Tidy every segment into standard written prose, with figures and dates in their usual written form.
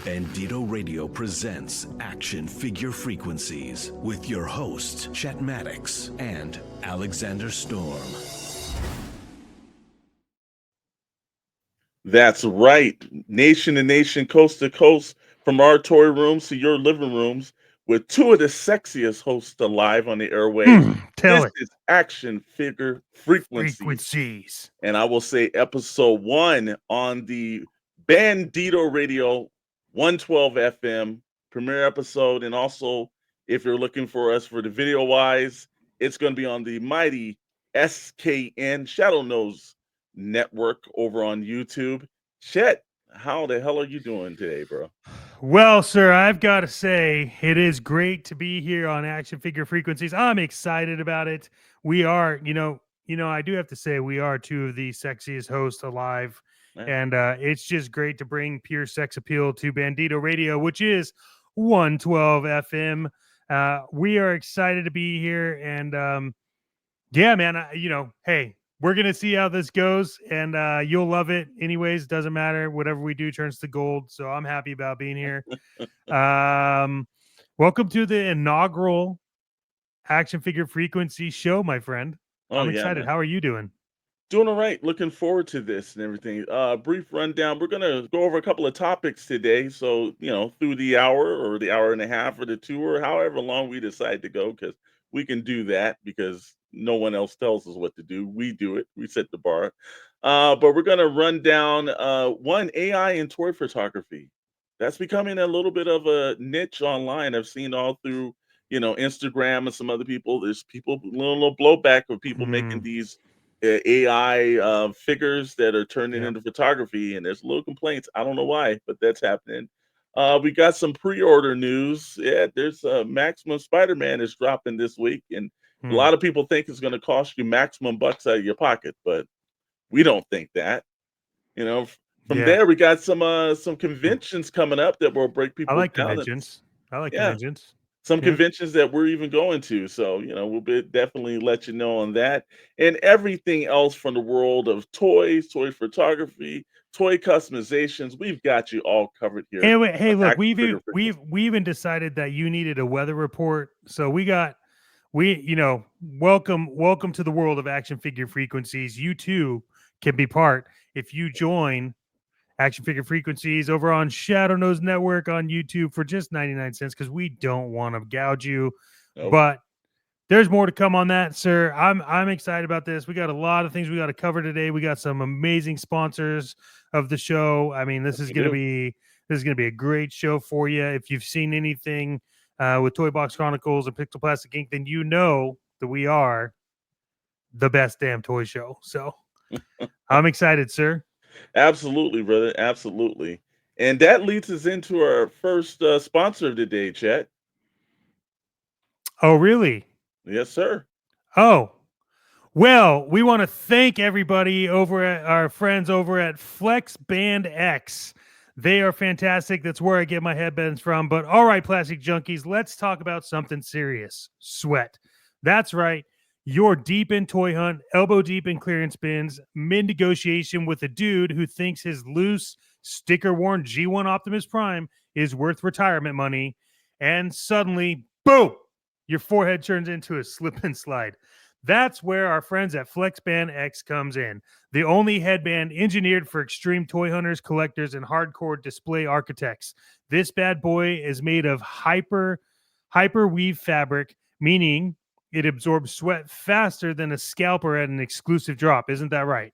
Bandito Radio presents Action Figure Frequencies with your hosts, Chet Maddox and Alexander Storm. That's right. Nation to nation, coast to coast, from our toy rooms to your living rooms, with two of the sexiest hosts alive on the airwaves. Tell This it. is Action Figure Frequencies. Frequencies. And I will say episode 1 on the Bandito Radio 112 FM premiere episode. And also, if you're looking for us for the video wise, it's going to be on the mighty SKN Shadowe Knows Network over on YouTube. Chet, how the hell are you doing today, bro? Well, sir, I've got to say, it is great to be here on Action Figure Frequencies. I'm excited about it. We are, I do have to say, we are two of the sexiest hosts alive. Man. And it's just great to bring pure sex appeal to Bandito Radio, which is 112 FM. We are excited to be here. And yeah, man, hey, we're going to see how this goes, and you'll love it. Anyways, doesn't matter. Whatever we do turns to gold, so I'm happy about being here. Welcome to the inaugural Action Figure Frequency show, my friend. I'm excited. Man. How are you doing? Doing all right. Looking forward to this and everything. Brief rundown. We're going to go over a couple of topics today. So, through the hour or the hour and a half or the 2 or however long we decide to go, because we can do that because no one else tells us what to do. We do it. We set the bar. But we're going to run down one AI in toy photography. That's becoming a little bit of a niche online. I've seen all through, Instagram and some other people. There's people, little blowback of people making these AI figures that are turning into photography, and there's little complaints. I don't know why, but that's happening. We got some pre-order news. Yeah, there's Maximum Spider-Man is dropping this week, and a lot of people think it's going to cost you maximum bucks out of your pocket, but we don't think that. From there, we got some conventions coming up that will break people I like down. conventions. I like conventions. Some conventions that we're even going to. So, we'll definitely let you know on that. And everything else from the world of toys, toy photography, toy customizations. We've got you all covered here. Hey, look, we even decided that you needed a weather report. So welcome to the world of Action Figure Frequencies. You too can be part if you join Action Figure Frequencies over on Shadowe Knows Network on YouTube for just 99 cents, because we don't want to gouge you. Nope. But there's more to come on that, sir. I'm excited about this. We got a lot of things we got to cover today. We got some amazing sponsors of the show. I mean, this is going to be a great show for you. If you've seen anything with Toy Box Chronicles or Pixel Plastic Inc., then you know that we are the best damn toy show. So I'm excited, sir. Absolutely, brother. Absolutely. And that leads us into our first sponsor of the day, Chet. Oh, really? Yes, sir. Oh, well, we want to thank everybody over at our friends over at Flex Band X. They are fantastic. That's where I get my headbands from. But all right, plastic junkies, let's talk about something serious. Sweat. That's right. You're deep in toy hunt, elbow deep in clearance bins, mid-negotiation with a dude who thinks his loose, sticker-worn G1 Optimus Prime is worth retirement money, and suddenly, boom, your forehead turns into a slip and slide. That's where our friends at FlexBand X comes in. The only headband engineered for extreme toy hunters, collectors, and hardcore display architects. This bad boy is made of hyper weave fabric, meaning it absorbs sweat faster than a scalper at an exclusive drop. Isn't that right?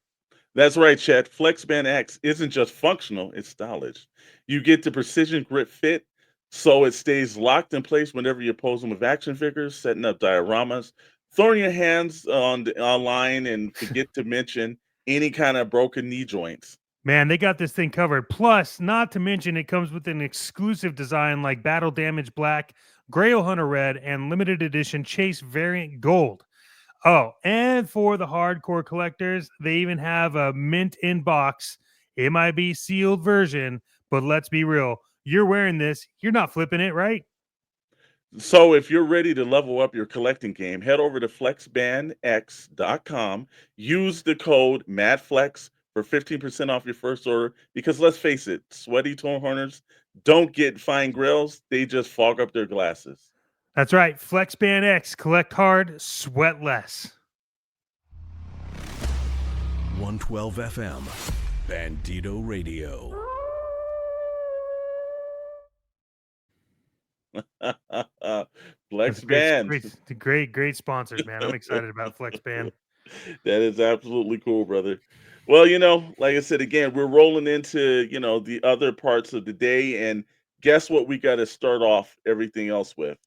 That's right, Chet. FlexBand X isn't just functional, it's stylish. You get the precision grip fit, so it stays locked in place whenever you're posing with action figures, setting up dioramas, throwing your hands online, and forget to mention any kind of broken knee joints. Man, they got this thing covered. Plus, not to mention, it comes with an exclusive design like Battle Damage Black, Grail Hunter Red, and limited edition Chase Variant Gold. Oh, and for the hardcore collectors, they even have a mint in box, MIB sealed version. But let's be real, you're wearing this, you're not flipping it, right? So if you're ready to level up your collecting game, head over to flexbandx.com, use the code MADFLEX for 15% off your first order. Because let's face it, sweaty toy hunters don't get fine grills; they just fog up their glasses. That's right. FlexBand X. Collect hard, sweat less. 112 FM, Bandito Radio. Flex That's Band. great sponsors, man. I'm excited about FlexBand. That is absolutely cool, brother. Well, like I said again, we're rolling into, the other parts of the day, and guess what we got to start off everything else with?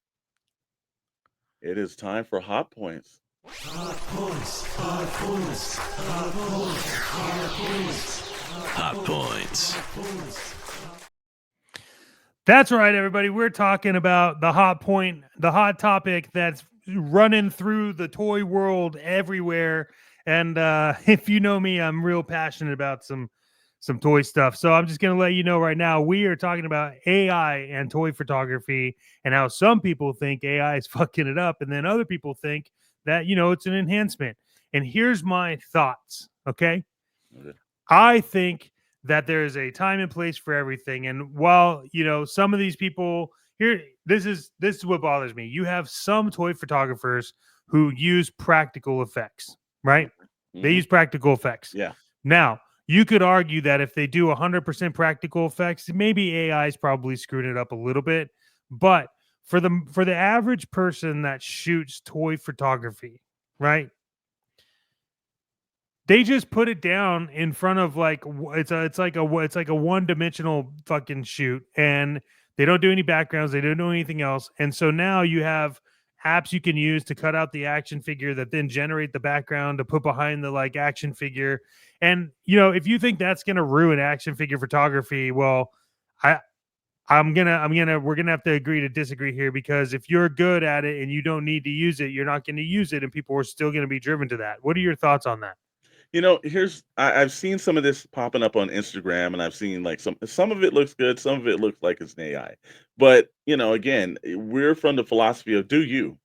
It is time for hot points. Hot points, hot points, hot points, hot points. Hot points. That's right, everybody. We're talking about the hot point, the hot topic that's running through the toy world everywhere. And if you know me, I'm real passionate about some toy stuff. So I'm just going to let you know right now, we are talking about AI and toy photography and how some people think AI is fucking it up. And then other people think that, it's an enhancement. And here's my thoughts. Okay. I think that there is a time and place for everything. And while, some of these people here, this is what bothers me. You have some toy photographers who use practical effects, right? Mm-hmm. They use practical effects. Yeah. Now, you could argue that if they do 100% practical effects, maybe AI is probably screwing it up a little bit. But for the average person that shoots toy photography, right? They just put it down in front of it's like a one-dimensional fucking shoot, and they don't do any backgrounds, they don't do anything else. And so now you have apps you can use to cut out the action figure that then generate the background to put behind the action figure. And if you think that's gonna ruin action figure photography, well, we're gonna have to agree to disagree here, because if you're good at it and you don't need to use it, you're not going to use it, and people are still going to be driven to that. What are your thoughts on that? I've seen some of this popping up on Instagram, and I've seen some of it looks good, some of it looks like it's an AI. But again, we're from the philosophy of do you,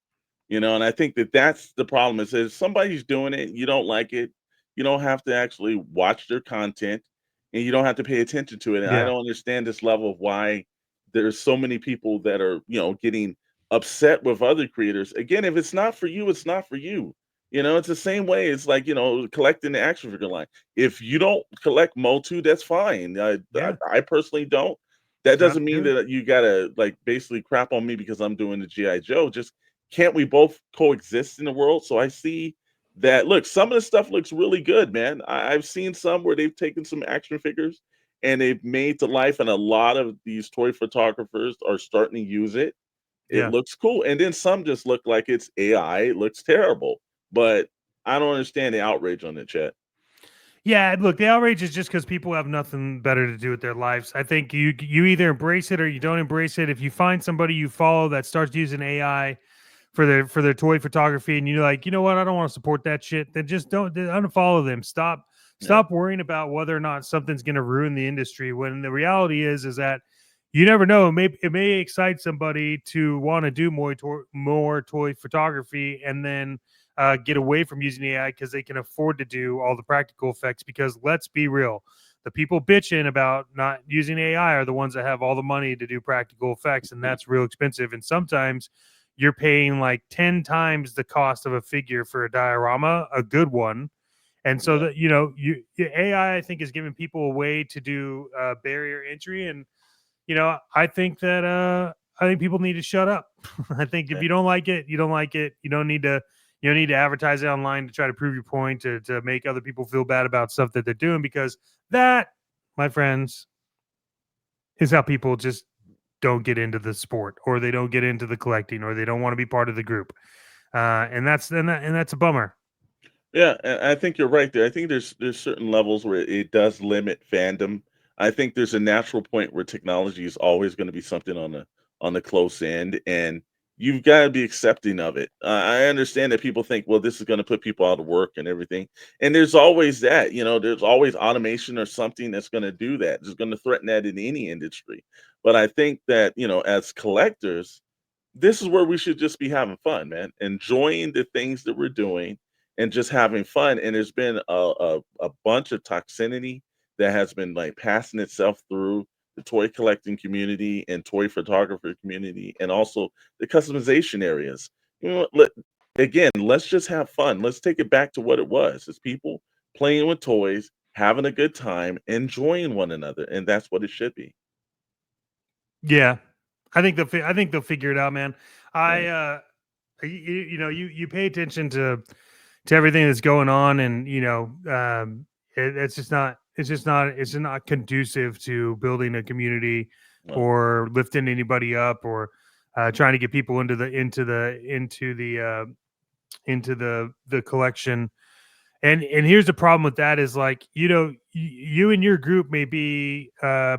and I think that that's the problem. Is if somebody's doing it, you don't like it, you don't have to actually watch their content, and you don't have to pay attention to it. And I Yeah. don't understand this level of why there's so many people that are getting upset with other creators. Again, if it's not for you, it's not for you. It's the same way. It's like, collecting the action figure line. If you don't collect Motu, that's fine. Yeah. I personally don't. That Sounds doesn't mean good. that you gotta basically crap on me because I'm doing the GI Joe. Just can't we both coexist in the world? So I see that. Look, some of the stuff looks really good, man. I've seen some where they've taken some action figures and they've made to life, and a lot of these toy photographers are starting to use it. It Yeah. looks cool, and then some just look like it's AI. It looks terrible. But I don't understand the outrage on the chat. Yeah, look, the outrage is just because people have nothing better to do with their lives. I think you either embrace it or you don't embrace it. If you find somebody you follow that starts using AI for their toy photography, and you're like, you know what, I don't want to support that shit, then just don't unfollow them. Stop worrying about whether or not something's going to ruin the industry. When the reality is that you never know. It may excite somebody to want to do more toy photography, and then get away from using AI because they can afford to do all the practical effects. Because let's be real, the people bitching about not using AI are the ones that have all the money to do practical effects, and that's real expensive. And sometimes you're paying like 10 times the cost of a figure for a diorama, a good one. And so that AI, I think, is giving people a way to do barrier entry. And I think people need to shut up. I think if you don't like it, you don't like it. You don't need to advertise it online to try to prove your point, to make other people feel bad about stuff that they're doing, because that, my friends, is how people just don't get into the sport, or they don't get into the collecting, or they don't want to be part of the group. And that's a bummer. Yeah, and I think you're right there. I think there's certain levels where it does limit fandom. I think there's a natural point where technology is always going to be something on the close end, and you've got to be accepting of it. I understand that people think, well, this is going to put people out of work and everything, and there's always that. There's always automation or something that's going to do that. It's going to threaten that in any industry. But I think that as collectors, this is where we should just be having fun, man, enjoying the things that we're doing, and just having fun. And there's been a bunch of toxicity that has been like passing itself through the toy collecting community and toy photographer community, and also the customization areas. You know, again, let's just have fun. Let's take it back to what it was. It's people playing with toys, having a good time, enjoying one another, and that's what it should be. Yeah, I think they'll figure it out, man. Right. You pay attention to everything that's going on, and it's just not conducive to building a community Right. or lifting anybody up or trying to get people into the collection. And here's the problem with that is, like, you and your group may be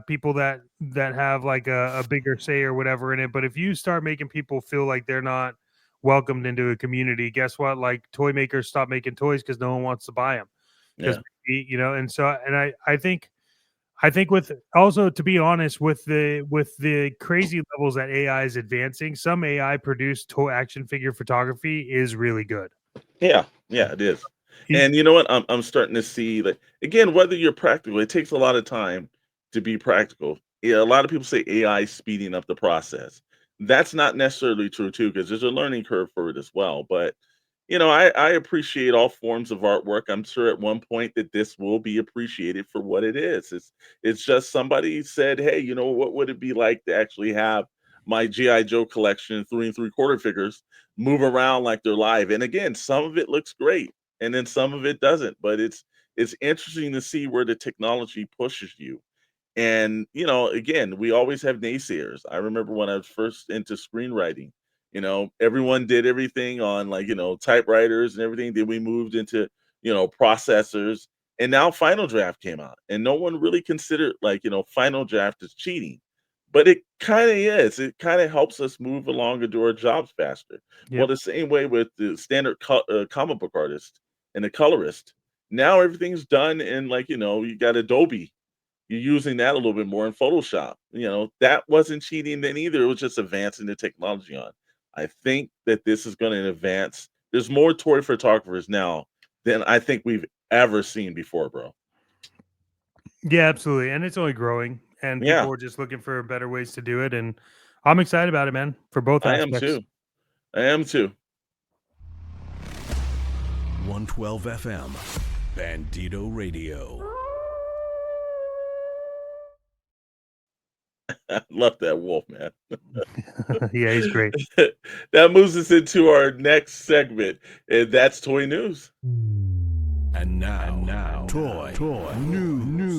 people that have like a bigger say or whatever in it, but if you start making people feel like they're not welcomed into a community, guess what? Like, toy makers stop making toys because no one wants to buy them. Because, Yeah. and so, and I think with, also, to be honest, with the crazy levels that AI is advancing, some AI produced toy action figure photography is really good. Yeah. Yeah, it is. You- And you know what? I'm starting to see, like, again, whether you're practical, it takes a lot of time to be practical. Yeah, a lot of people say AI is speeding up the process. That's not necessarily true too, because there's a learning curve for it as well. But I appreciate all forms of artwork. I'm sure at one point that this will be appreciated for what it is. It's just somebody said, hey, what would it be like to actually have my GI Joe collection, 3 3/4 figures, move around like they're live? And again, some of it looks great, and then some of it doesn't. But it's interesting to see where the technology pushes you. And, again, we always have naysayers. I remember when I was first into screenwriting, everyone did everything on, like, typewriters and everything. Then we moved into, processors. And now Final Draft came out. And no one really considered, like, Final Draft is cheating. But it kind of is. It kind of helps us move along and do our jobs faster. Well, Yep. the same way with the standard comic book artist and the colorist. Now everything's done in, like, you got Adobe, you're using that a little bit more in Photoshop. That wasn't cheating then either. It was just advancing the technology on. I think that this is going to advance. There's more toy photographers now than I think we've ever seen before, bro. Yeah, absolutely. And it's only growing, and Yeah, people are just looking for better ways to do it. And I'm excited about it, man, for both I am aspects. too. I am too. 112 FM, Bandito Radio. I love that wolf, man. Yeah, he's great. That moves us into our next segment, and that's toy news. And now, toy news.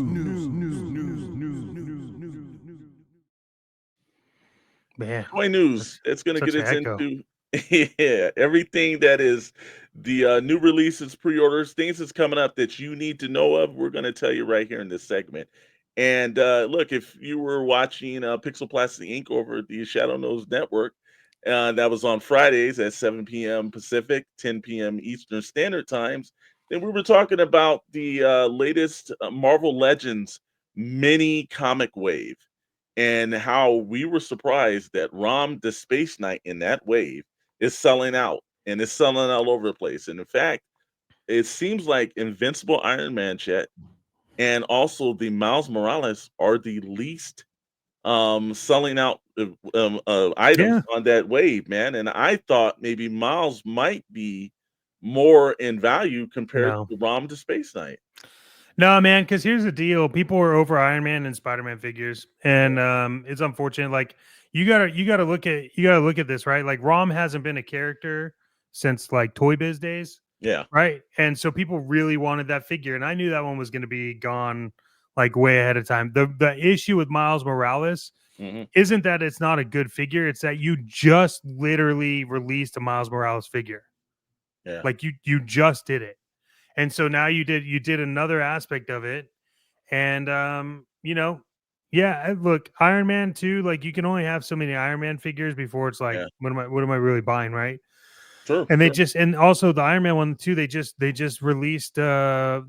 Man, Toy news. It's going to such get an us echo. into everything that is the new releases, pre-orders, things that's coming up that you need to know of. We're going to tell you right here in this segment. And look, if you were watching Pixel Plastic Inc. over at the Shadowe Knows Network, that was on Fridays at 7 p.m. Pacific, 10 p.m. Eastern Standard Times, then we were talking about the latest Marvel Legends mini comic wave, and how we were surprised that ROM the Space Knight in that wave is selling out, and it's selling all over the place. And in fact, it seems like Invincible Iron Man, Chet, and also the Miles Morales are the least selling out items Yeah. on that wave, man. And I thought maybe Miles might be more in value compared No. to ROM the Space Knight. No, man, because here's the deal. People are over Iron Man and Spider-Man figures. And Yeah. it's unfortunate. Like, you gotta look at this, right? Like, Rom hasn't been a character since like Toy Biz days. Yeah. Right. And so people really wanted that figure. And I knew that one was going to be gone like way ahead of time. The issue with Miles Morales Hmm. isn't that it's not a good figure, it's that you just literally released a Miles Morales figure. Yeah. Like, you just did it. And so now you did another aspect of it. And yeah, look, Iron Man 2, like, you can only have so many Iron Man figures before it's like, Yeah. what am I really buying, right? True. And True. and also the Iron Man one too, they just released the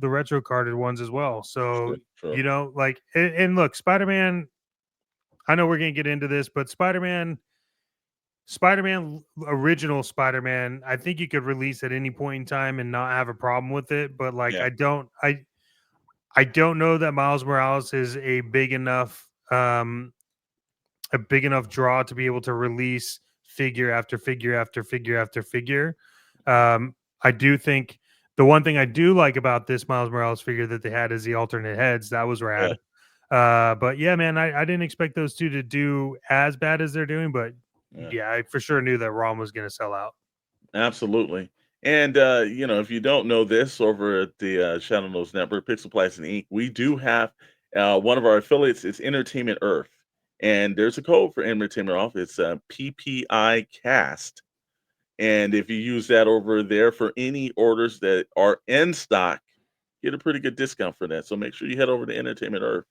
retro carded ones as well. So, True. True. like, and look, Spider-Man, I know we're gonna get into this, but Spider-Man Spider-Man, original Spider-Man, I think you could release at any point in time and not have a problem with it. But like, Yeah. I don't know that Miles Morales is a big enough draw to be able to release figure after figure after figure after figure. I do think the one thing I do like about this Miles Morales figure that they had is the alternate heads. That was Yeah. rad. But yeah, man, I didn't expect those two to do as bad as they're doing, but yeah, I for sure knew that ROM was going to sell out. Absolutely. And if you don't know this, over at the Shadowe Knows Network, Pixel Plastic Inc., we do have one of our affiliates. It's Entertainment Earth, and there's a code for Entertainment Earth. It's PPI Cast, and if you use that over there for any orders that are in stock, get a pretty good discount for that. So make sure you head over to Entertainment Earth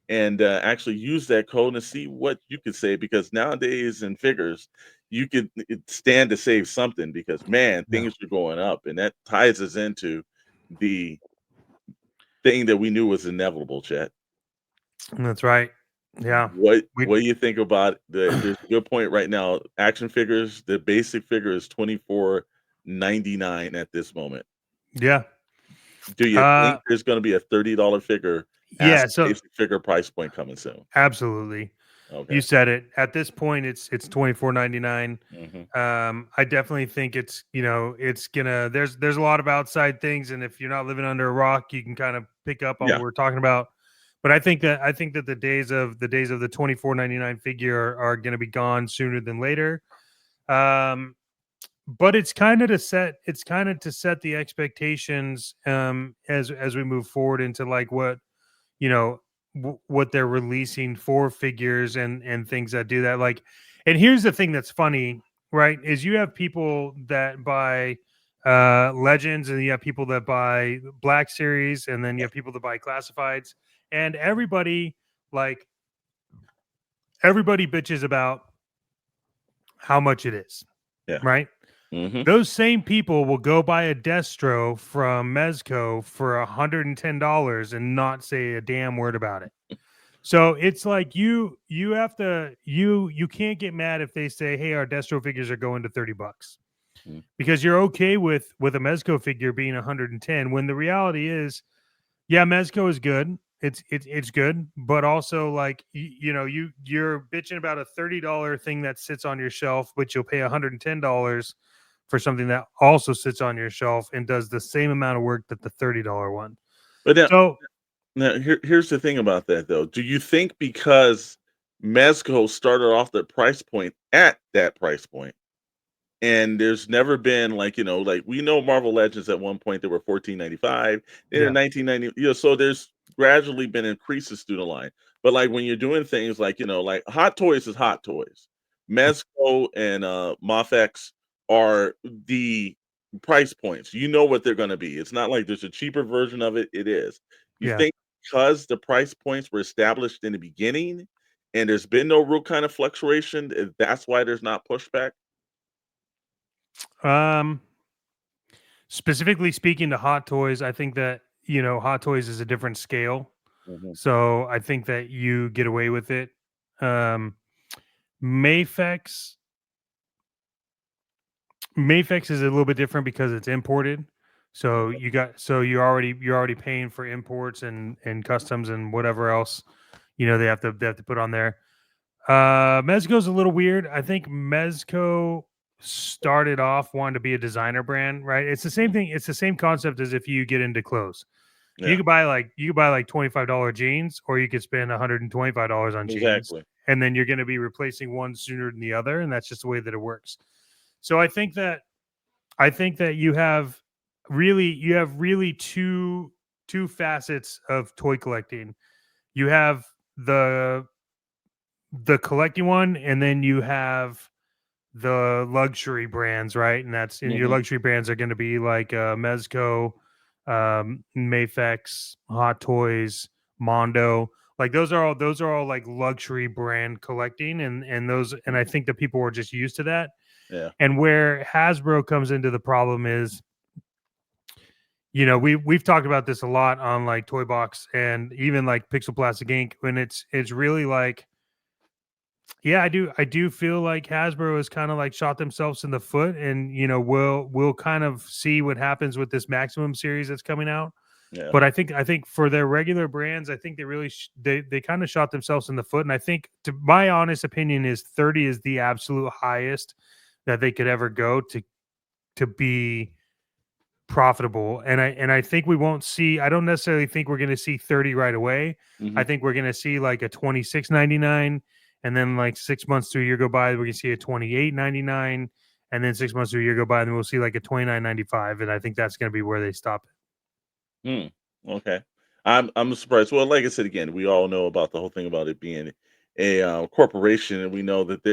and actually use that code and see what you could save, because nowadays in figures you could stand to save something, because man, Yeah. things are going up, and that ties us into the thing that we knew was inevitable, Chet. That's right. Yeah. What We do you think about there's a good point right now. Action figures, the basic figure is $24.99 at this moment. yeah. Do you think there's going to be a $30 figure as Yeah, a so basic figure price point coming soon? absolutely. Okay. You said it. At this point it's $24.99. Mhm. I definitely think it's it's gonna there's a lot of outside things, and if you're not living under a rock, you can kind of pick up on Yeah. what we're talking about. But I think that the days of the $24.99 figure are going to be gone sooner than later. But it's kind of to set the expectations as we move forward into like what you know what they're releasing for figures and things that do that. Like, and here's the thing that's funny, right, is you have people that buy legends, and you have people that buy Black Series, and then you have people that buy classifieds, and like everybody bitches about how much it is, Yeah. right? Mhm. Those same people will go buy a Destro from Mezco for $110 and not say a damn word about it. So it's like you can't get mad if they say, hey, our Destro figures are going to $30, Mm. because you're okay with a Mezco figure being 110, when the reality is, yeah, Mezco is good. It's good, but also like you're bitching about a $30 thing that sits on your shelf, but you'll pay $110 for something that also sits on your shelf and does the same amount of work that the $30 one. But So here's the thing about that, though. Do you think because Mezco started off the price point at that price point, and there's never been like we know Marvel Legends at one point they were $14.95, then yeah, in 1990, so there's gradually been increases through the line. But like when you're doing things like Hot Toys is Hot Toys, Mezco and Mafex are the price points. You know what they're going to be. It's not like there's a cheaper version of it. It is. You yeah. think because the price points were established in the beginning and there's been no real kind of fluctuation, that's why there's not pushback? Um, Specifically speaking to Hot Toys, I think that Hot Toys is a different scale, Mhm. so I think that you get away with it. Um, Mafex Mafex is a little bit different because it's imported. So you're already paying for imports and customs and whatever else they have to put on there. Mezco's a little weird. I think Mezco started off wanting to be a designer brand, right? It's the same thing. It's the same concept as if you get into clothes. You Yeah, could buy like $25 jeans, or you could spend $125 on jeans, exactly. and then you're going to be replacing one sooner than the other, and that's just the way that it works. So I think that you have really two facets of toy collecting. You have the collecting one, and then you have the luxury brands, right? And your Mhm. luxury brands are going to be like Mezco, Mafex, Hot Toys, Mondo. Like those are all like luxury brand collecting, and I think that people were just used to that. Yeah. And where Hasbro comes into the problem is, we've talked about this a lot on like Toy Box and even like Pixel Plastic Inc. When it's really like Yeah, I do feel like Hasbro has kind of like shot themselves in the foot, and we'll kind of see what happens with this Maximum series that's coming out. Yeah. But I think for their regular brands, I think they really they kind of shot themselves in the foot. And I think, to my honest opinion, is 30 is the absolute highest that they could ever go to be profitable. And I think we won't see. I don't necessarily think we're going to see 30 right away. I Hmm. think we're going to see like a 26.99, and then like 6 months to a year go by, we're going to see a 28.99, and then 6 months to a year go by, and then we'll see like a 29.95. And I think that's going to be where they stop it. Hmm. Okay. I'm surprised. Well, like I said again, we all know about the whole thing about it being a corporation, and we know that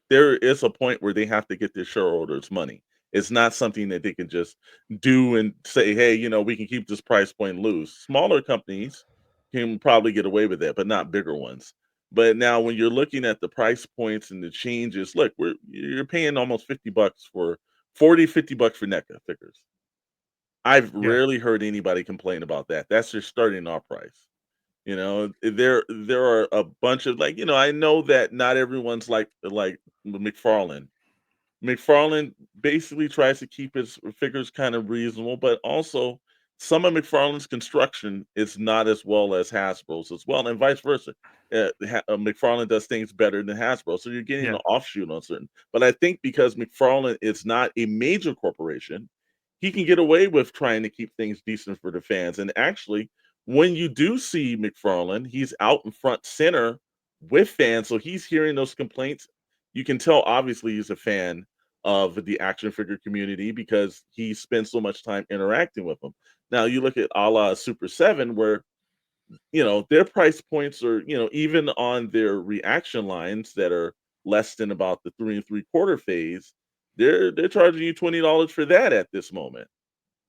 there is a point where they have to get their shareholders' money. It's not something that they can just do and say, "Hey, we can keep this price point loose." Smaller companies can probably get away with that, but not bigger ones. But now, when you're looking at the price points and the changes, look, you're paying almost $50 for 40, $50 for NECA figures. I've Yeah. rarely heard anybody complain about that. That's their starting off price. There are a bunch of, like, I know that not everyone's like McFarlane. McFarlane basically tries to keep his figures kind of reasonable, but also some of McFarlane's construction is not as well as Hasbro's as well, and vice versa. McFarlane does things better than Hasbro, so you're getting Yeah. an offshoot on certain. But I think because McFarlane is not a major corporation, he can get away with trying to keep things decent for the fans. And actually, when you do see McFarlane, he's out in front center with fans, so he's hearing those complaints. You can tell obviously he's a fan of the action figure community because he spends so much time interacting with them. Now you look at a la Super 7 where their price points are, even on their reaction lines that are less than about the 3 3/4 phase, they're charging you $20 for that at this moment.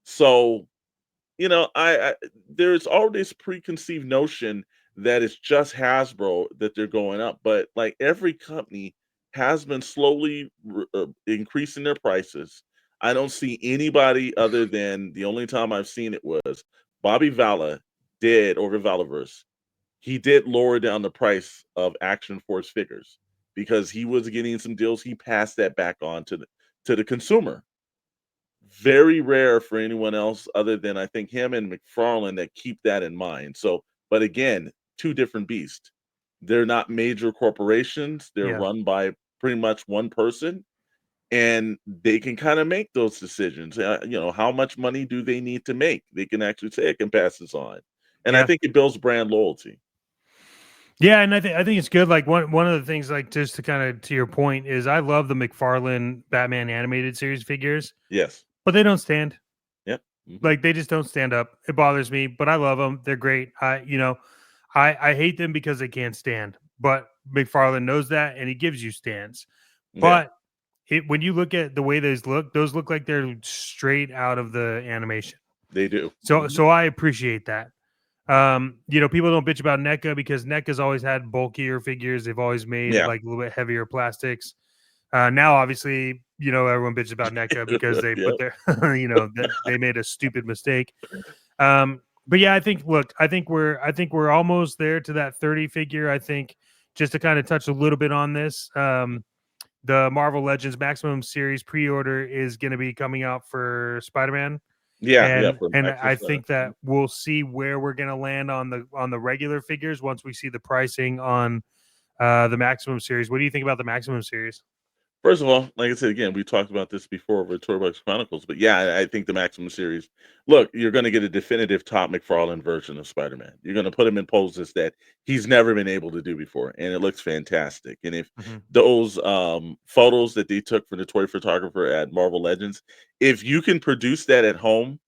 So, I there's all this preconceived notion that it's just Hasbro that they're going up, but like every company has been slowly increasing their prices. I don't see anybody other than the only time I've seen it was Bobby Valla did over Valaverse. He did lower down the price of Action Force figures because he was getting some deals. He passed that back on to the consumer. Very rare for anyone else other than I think him and McFarlane that keep that in mind. So, but again, two different beasts. They're not major corporations. They're Yeah. run by pretty much one person, and they can kind of make those decisions. How much money do they need to make? They can actually say I can pass this on, and I Yeah. think it builds brand loyalty. Yeah, and I think it's good. Like one of the things, like just to kind of to your point, is I love the McFarlane Batman animated series figures, Yes. but they don't stand. Yep. Hmm. Like they just don't stand up. It bothers me, but I love them. They're great. I hate them because they can't stand. But McFarlane knows that, and he gives you stands. Yeah, But when you look at the way those look like they're straight out of the animation. they do. So Mhm. so I appreciate that. People don't bitch about NECA because NECA's always had bulkier figures. They've always made Yeah. like a little bit heavier plastics. Now, obviously, everyone bitches about NECA because they put Yep. their, that they made a stupid mistake. But yeah, I think we're almost there to that 30 figure. I think just to kind of touch a little bit on this, the Marvel Legends Maximum Series pre-order is going to be coming out for Spider-Man, Yeah, yeah, and from and Access I Center. think that we'll see where we're going to land on the regular figures once we see the pricing on the Maximum Series. What do you think about the Maximum Series? First of all, like I said again, we talked about this before over Toy Box Chronicles, but yeah, I think the Maximum series. Look, you're going to get a definitive Top McFarlane version of Spider-Man. You're going to put him in poses that he's never been able to do before, and it looks fantastic. And if Hmm. those photos that they took for the toy photographer at Marvel Legends, if you can produce that at home,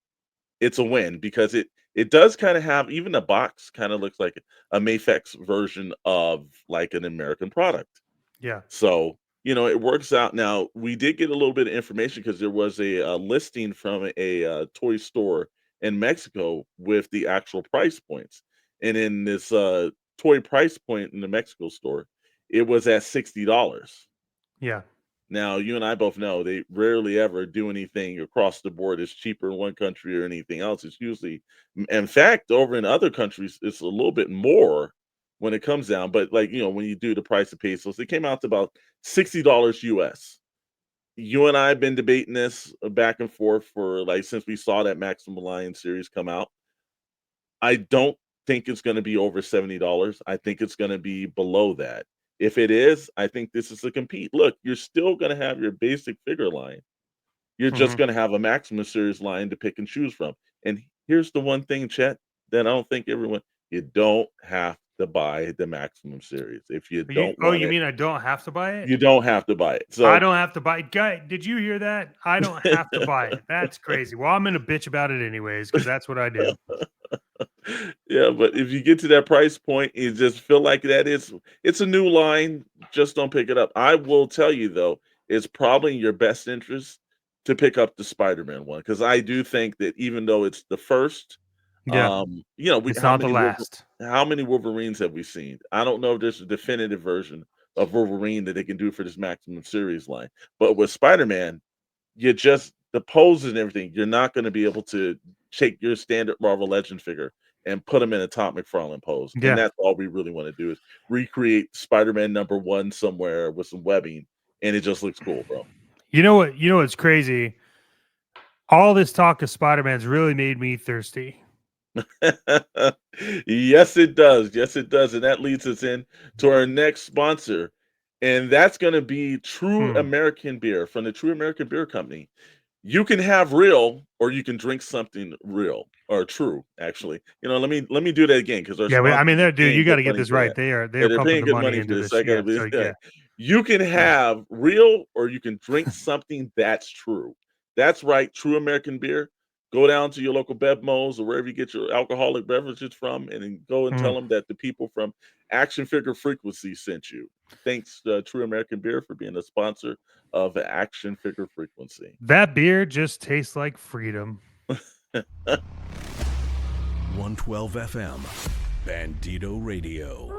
it's a win because it does kind of have, even the box kind of looks like a Mafex version of like an American product. Yeah, So, it works out. Now, we did get a little bit of information because there was a listing from a toy store in Mexico with the actual price points. And in this toy price point in the Mexico store, it was at $60. yeah, Now, you and I both know they rarely ever do anything across the board is cheaper in one country or anything else. It's usually, in fact, over in other countries, it's a little bit more. when it comes down. But like, when you do the price of pesos, it came out to about $60 US. You and I have been debating this back and forth for like since we saw that Maximum Alliance series come out. I don't think it's going to be over $70. I think it's going to be below that. If it is, I think this is a compete. Look, you're still going to have your basic figure line. You're just Mhm. going to have a Maximum series line to pick and choose from. And here's the one thing, Chet, that I don't think you don't have to buy the Maximum series. If you don't want You it, mean I don't have to buy it? you don't have to buy it. I So don't have to buy it. Guy, did you hear that? I don't have to buy it. That's crazy. Well, I'm gonna bitch about it anyways, because that's what I do. yeah, but if you get to that price point, you just feel like it's a new line, just don't pick it up. I will tell you though, it's probably in your best interest to pick up the Spider-Man one because I do think that even though it's the first, Yeah, we it's not the last. how many Wolverines have we seen? I don't know if there's a definitive version of Wolverine that they can do for this Maximum series line, but with Spider-Man, you just the poses and everything, you're not going to be able to take your standard Marvel Legend figure and put them in a Todd McFarlane pose. And Yeah. that's all we really want to do is recreate Spider-Man #1 somewhere with some webbing, and it just looks cool, bro. You know what? You know what's crazy? All this talk of Spider-Man's really made me thirsty. Yes, it does. Yes, it does. And that leads us in to our next sponsor. And that's going to be True Hmm. American Beer from the True American Beer Company. You can have real or you can drink something real or true, actually. Let me do that again because our Yeah, I mean, sponsors are dude, you paying got good to get money this for right. that. They Yeah, are they're pumping paying the good money money for into this. this. I gotta Yeah, be so yeah. yeah. You can have real or you can drink something that's true. That's right, True American Beer. Go down to your local Bevmos or wherever you get your alcoholic beverages from, and then go and Mm. tell them that the people from Action Figure Frequency sent you. Thanks, True American Beer, for being a sponsor of Action Figure Frequency. That beer just tastes like freedom. 112 FM, Bandito Radio.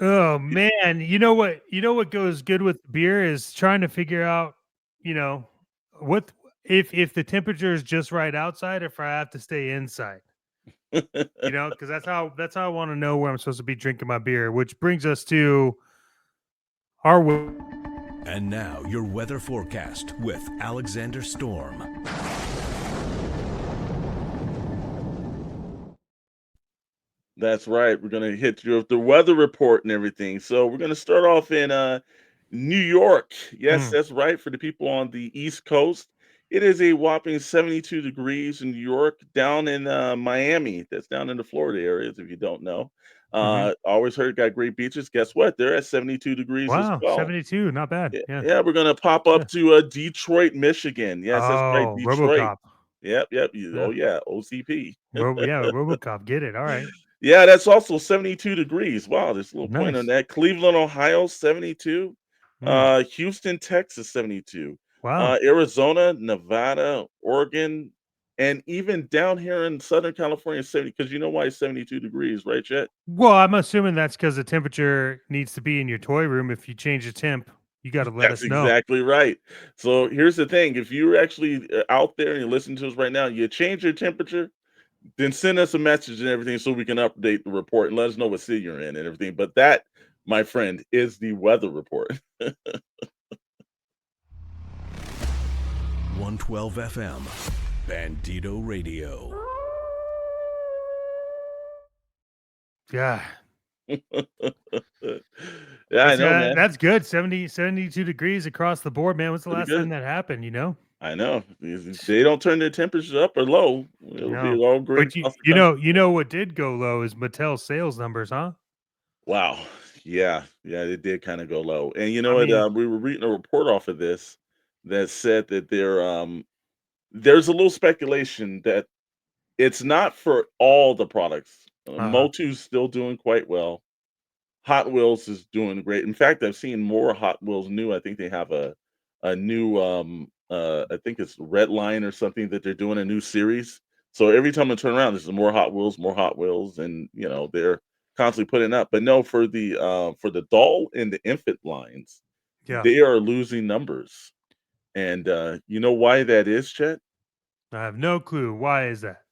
Oh man, you know what? You know what goes good with beer is trying to figure out, you know, what if the temperature is just right outside, or if I have to stay inside. Because that's how I want to know where I'm supposed to be drinking my beer. Which brings us to our And now, your weather forecast with Alexander Storm. That's right. We're gonna hit you with the weather report and everything. So we're gonna start off in New York. Yes, Hmm. that's right. For the people on the East Coast, it is a whopping 72 degrees in New York. Down in Miami, that's down in the Florida areas. If you don't know, Mhm. always heard got great beaches. Guess what? They're at 72 degrees as Wow, well. 72, not bad. Yeah, Yeah. yeah. We're gonna pop Yeah. up to Detroit, Michigan. Yes, that's right, Oh, Detroit. RoboCop. Yep, yep. Yeah. Oh yeah, OCP. RoboCop. Get it. All right. Yeah, that's also 72 degrees. Wow, there's a little point on Nice. that. Cleveland, Ohio, 72. Mm. Houston, Texas, 72. Wow. Arizona, Nevada, Oregon, and even down here in Southern California, 70. Because you know why it's 72 degrees, right, Chet? Well, I'm assuming that's because the temperature needs to be in your toy room. If you change the temp, you got to let That's us know. exactly right. So here's the thing: if you're actually out there and you're listening to us right now, you change your temperature, then send us a message and everything so we can update the report and let us know what city you're in and everything. But that, my friend, is the weather report. 112 FM, Bandito Radio. Yeah. Yeah, I know, man. That's good. 72 degrees across the board, man. When's the Pretty last time good. that happened? I know. If they don't turn their temperatures up or low, it'll be No. all great But across the country. you know what did go low is Mattel's sales numbers, huh? Wow. Yeah, yeah, it did kind of go low. And you know I what? mean, We were reading a report off of this that said that there's a little speculation that it's not for all the products. uh-huh. Motu's still doing quite well. Hot Wheels is doing great. In fact, I've seen more Hot Wheels new. I think they have a new I think it's Red Line or something that they're doing a new series. So every time I turn around, there's more Hot Wheels, and they're constantly putting up. But no, for the doll and the infant lines, Yeah. they are losing numbers. And you know why that is, Chet? I have no clue. Why is that?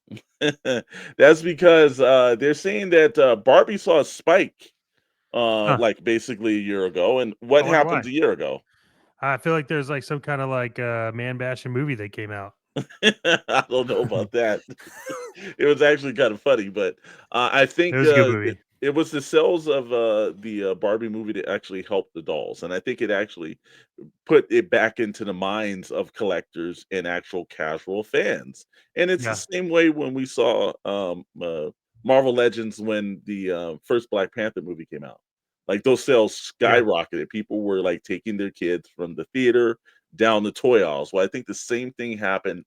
That's because they're saying that Barbie saw a spike, Huh. like basically a year ago. And what I wonder happened why. a year ago? I feel like there's like some kind of like man bashing movie that came out. I don't know about that. It was actually kind of funny, but I It think was a good it, movie. it was the sales of the Barbie movie that actually helped the dolls, and I think it actually put it back into the minds of collectors and actual casual fans. And it's the Yeah. same way when we saw Marvel Legends when the first Black Panther movie came out. Like those sales Yeah. skyrocketed. People were like taking their kids from the theater down the toy aisles. Well, I think the same thing happened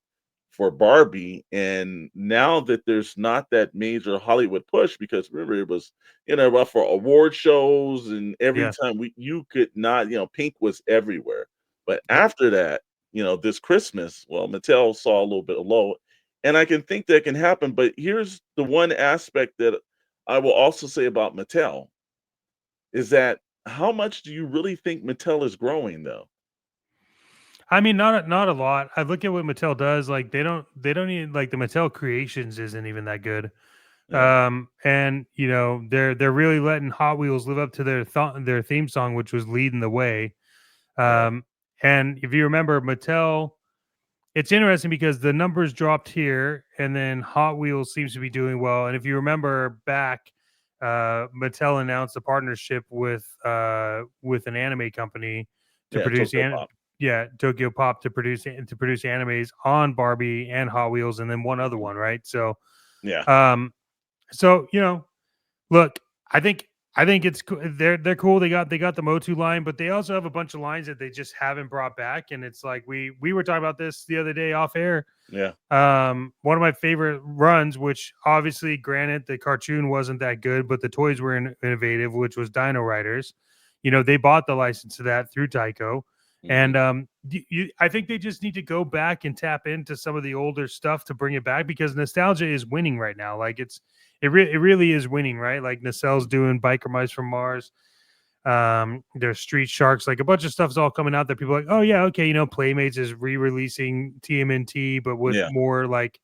for Barbie. And now that there's not that major Hollywood push, because remember it was, up for award shows, and every Yeah. time you could not, Pink was everywhere. But Yep. after that, this Christmas, well, Mattel saw a little bit of low, and I can think that can happen. But here's the one aspect that I will also say about Mattel is that how much do you really think Mattel is growing though? I mean, not a lot. I look at what Mattel does. Like they don't even like the Mattel Creations isn't even that good. Yeah, And they're really letting Hot Wheels live up to their theme song, which was leading the way. right. Um, and if you remember, Mattel, it's interesting because the numbers dropped here, and then Hot Wheels seems to be doing well. And if you remember back, Mattel announced a partnership with an anime company to Yeah, produce Tokyo Pop. Tokyo Pop to produce animes on Barbie and Hot Wheels, and then one other Mhm. one, right? So, Yeah. um, so look, I think it's they're cool. They got the Motu line, but they also have a bunch of lines that they just haven't brought back. And it's like we were talking about this the other day off air. Yeah. One of my favorite runs, which obviously, granted, the cartoon wasn't that good, but the toys were innovative, which was Dino Riders. They bought the license to that through Tyco, Mhm. and I think they just need to go back and tap into some of the older stuff to bring it back because nostalgia is winning right now. Like it really is winning, right? Like Nacelle's doing Biker Mice from Mars. There's Street Sharks, like a bunch of stuff's all coming out that people are like, oh yeah, okay, Playmates is re-releasing TMNT, but with Yeah. more like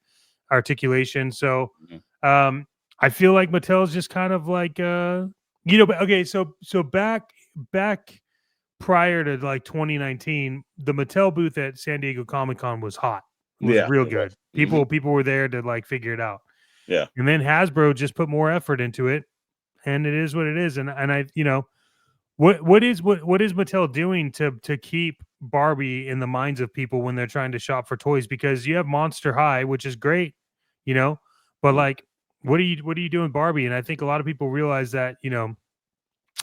articulation. So Mhm. um I feel like Mattel's just kind of like but okay, so back prior to like 2019, the Mattel booth at San Diego Comic-Con was Yeah, real it was. good. Mhm. People were there to like figure it out. Yeah. And then Hasbro just put more effort into it, and it is what it is. And I, what is Mattel doing to keep Barbie in the minds of people when they're trying to shop for toys? Because you have Monster High, which is great, you know, but Mhm. like, what are you doing, Barbie? And I think a lot of people realize that,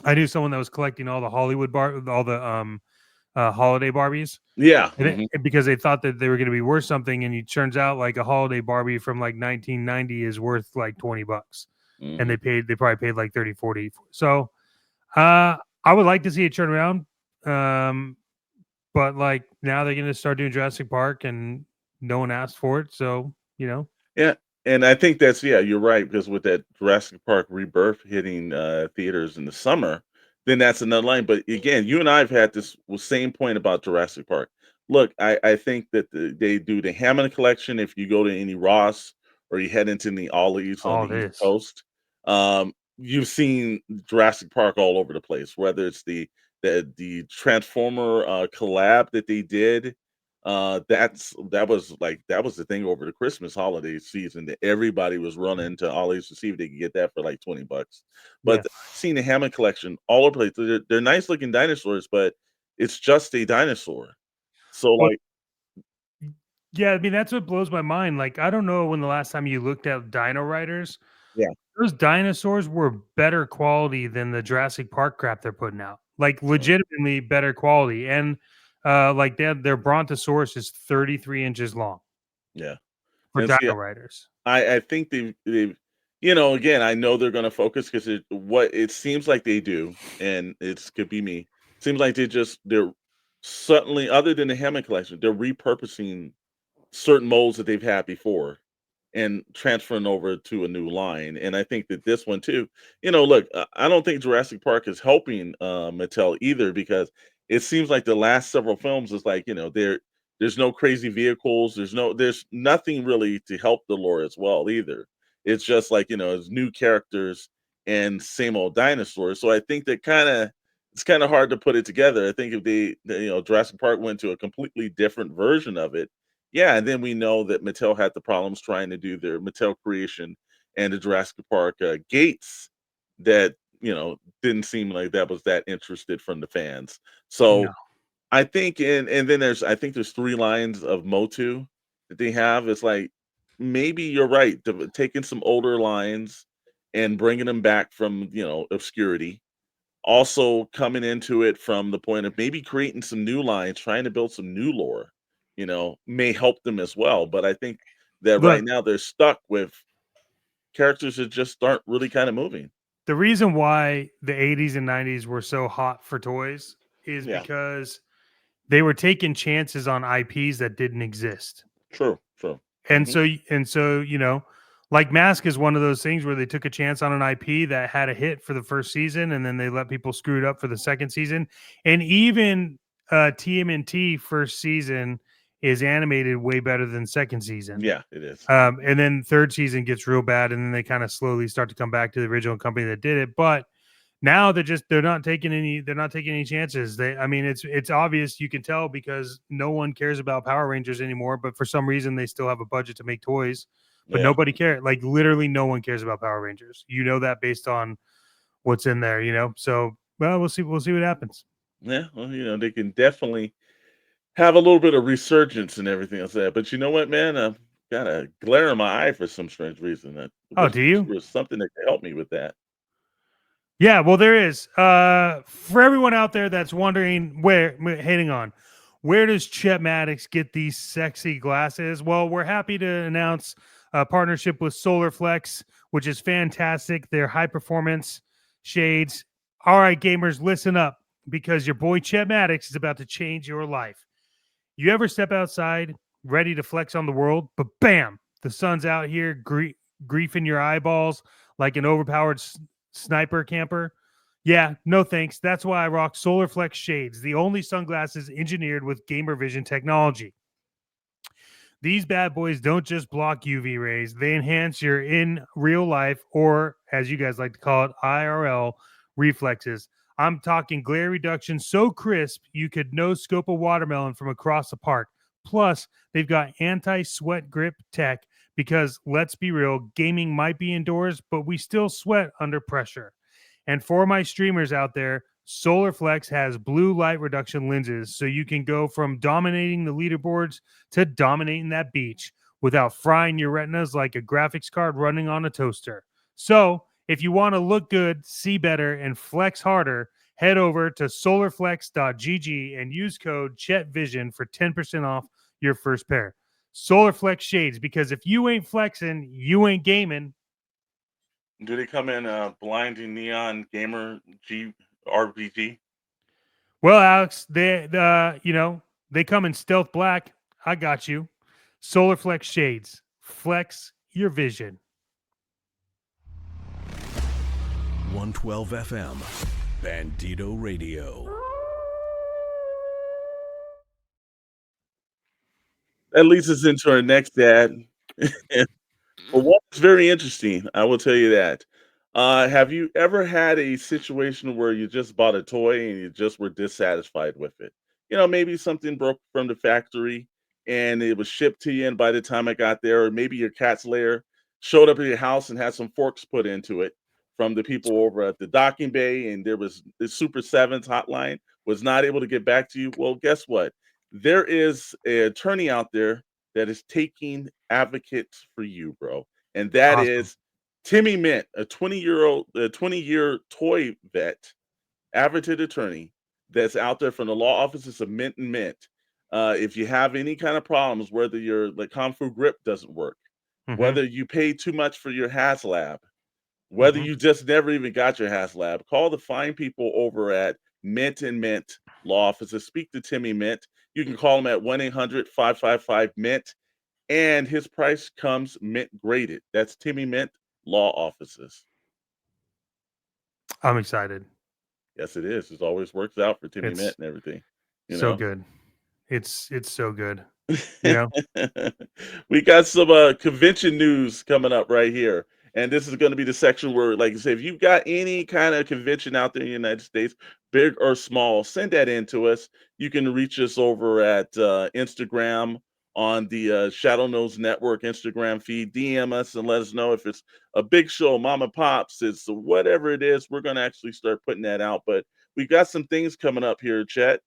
I knew someone that was collecting all the all the holiday Barbies, Yeah. and Mhm. because they thought that they were going to be worth something, and it turns out like a holiday Barbie from like 1990 is worth like $20, and Mhm. they probably paid like 30, 40. So uh, I would like to see it turn around. Um, but like now they're gonna start doing Jurassic Park and no one asked for it. So, Yeah, and I think that's yeah, you're right, because with that Jurassic Park Rebirth hitting, theaters in the summer, then that's another line, but again, you and I have had this same point about Jurassic Park. Look, I think that they do the Hammond collection. If you go to any Ross or you head into the Ollie's on all the East this. Coast, you've seen Jurassic Park all over the place, whether it's the Transformer, collab that they did. That was the thing over the Christmas holiday season, that everybody was running to Ollie's to see if they could get that for like 20 bucks. But Yeah. I've seen the Hammond collection all over the place. They're nice looking dinosaurs, but it's just a dinosaur. So Well, like, yeah, I mean that's what blows my mind. Like, I don't know when the last time you looked at Dino Riders. yeah, Those dinosaurs were better quality than the Jurassic Park crap they're putting out. Like mm, legitimately better quality. And like their Brontosaurus is 33 inches long yeah. for And see, Dino Riders. I think they've again, I know they're gonna focus because what it seems like they do, and it's could be me, seems like they're suddenly, other than the Hammond collection, they're repurposing certain molds that they've had before and transferring over to a new line. And I think that this one too, look, I don't think Jurassic Park is helping Mattel either, because it seems like the last several films is like, There's no crazy vehicles. There's nothing really to help the lore as well either. It's just like, it's new characters and same old dinosaurs. So I think that it's kind of hard to put it together. I think if Jurassic Park went to a completely different version of it, yeah, and then we know that Mattel had the problems trying to do their Mattel creation and the Jurassic Park gates that didn't seem like that was that interested from the fans. No. So I think and then there's 3 lines of Motu that they have. It's like, maybe you're right, taking some older lines and bringing them back from, obscurity. Also coming into it from the point of maybe creating some new lines, trying to build some new lore, may help them as well. But I think that right Look, now they're stuck with characters that just aren't really kind of moving. the reason why the 80s and 90s were so hot for toys is Yeah, because they were taking chances on IPs that didn't exist. true. And Mhm. so, like Mask is one of those things where they took a chance on an IP that had a hit for the first season, and then they let people screw it up for the second season. And even TMNT first season is animated way better than second season. Yeah, it is. And then third season gets real bad, and then they kind of slowly start to come back to the original company that did it. But now they're not taking any chances. It's obvious, you can tell, because no one cares about Power Rangers anymore, but for some reason they still have a budget to make toys, but Yeah. nobody cares. Like, literally no one cares about Power Rangers. That based on what's in there, So, well, we'll see what happens. Yeah, well, they can definitely have a little bit of resurgence and everything else that. But you know what, man? I've got a glare in my eye for some strange reason. I Oh, wish do you? there was something that could help me with that. Yeah, well, there is. For everyone out there that's wondering, hang on, where does Chet Maddox get these sexy glasses? Well, we're happy to announce a partnership with SolarFlex, which is fantastic. They're high performance shades. All right, gamers, listen up, because your boy Chet Maddox is about to change your life. You ever step outside ready to flex on the world, but bam, the sun's out here griefing your eyeballs like an overpowered sniper camper? Yeah, no thanks. That's why I rock SolarFlex shades, the only sunglasses engineered with gamer vision technology. These bad boys don't just block UV rays, they enhance your in real life, or as you guys like to call it, IRL reflexes. I'm talking glare reduction so crisp you could no scope a watermelon from across the park. Plus, they've got anti-sweat grip tech, because let's be real, gaming might be indoors, but we still sweat under pressure. And for my streamers out there, SolarFlex has blue light reduction lenses, so you can go from dominating the leaderboards to dominating that beach without frying your retinas like a graphics card running on a toaster. So, if you want to look good, see better, and flex harder, head over to solarflex.gg and use code ChetVision for 10% off your first pair. SolarFlex shades, because if you ain't flexing, you ain't gaming. Do they come in blinding neon gamer G RPG? Well, Alex, they come in stealth black. I got you. SolarFlex shades. Flex your vision. 112 FM, Bandito Radio. That leads us into our next ad. Well, what's very interesting, I will tell you that. Have you ever had a situation where you just bought a toy and you just were dissatisfied with it? Maybe something broke from the factory and it was shipped to you, and by the time it got there, or maybe your cat's lair showed up at your house and had some forks put into it from the people over at the docking bay, and there was the Super Sevens hotline was not able to get back to you. Well, guess what? There is an attorney out there that is taking advocates for you, bro. And that Awesome. is Timmy Mint, a 20-year toy vet, advocate attorney that's out there from the law offices of Mint and Mint. If you have any kind of problems, whether your Kung Fu grip doesn't work, whether you pay too much for your HasLab, whether you just never even got your HasLab, call the fine people over at Mint and Mint law offices. Speak to Timmy Mint. You can call him at 1-800-555-MINT, and his price comes mint graded. That's Timmy Mint law offices. I'm excited. Yes, it is. It always works out for Timmy It's Mint and everything. so good. It's so good. You know? We got some convention news coming up right here. And this is going to be the section where, like I say, if you've got any kind of convention out there in the United States, big or small, send that in to us. You can reach us over at Instagram on the Shadowe Knows Network Instagram feed. DM us and let us know if it's a big show, mom and pops, it's whatever it is. We're going to actually start putting that out. But we got some things coming up here, Chet.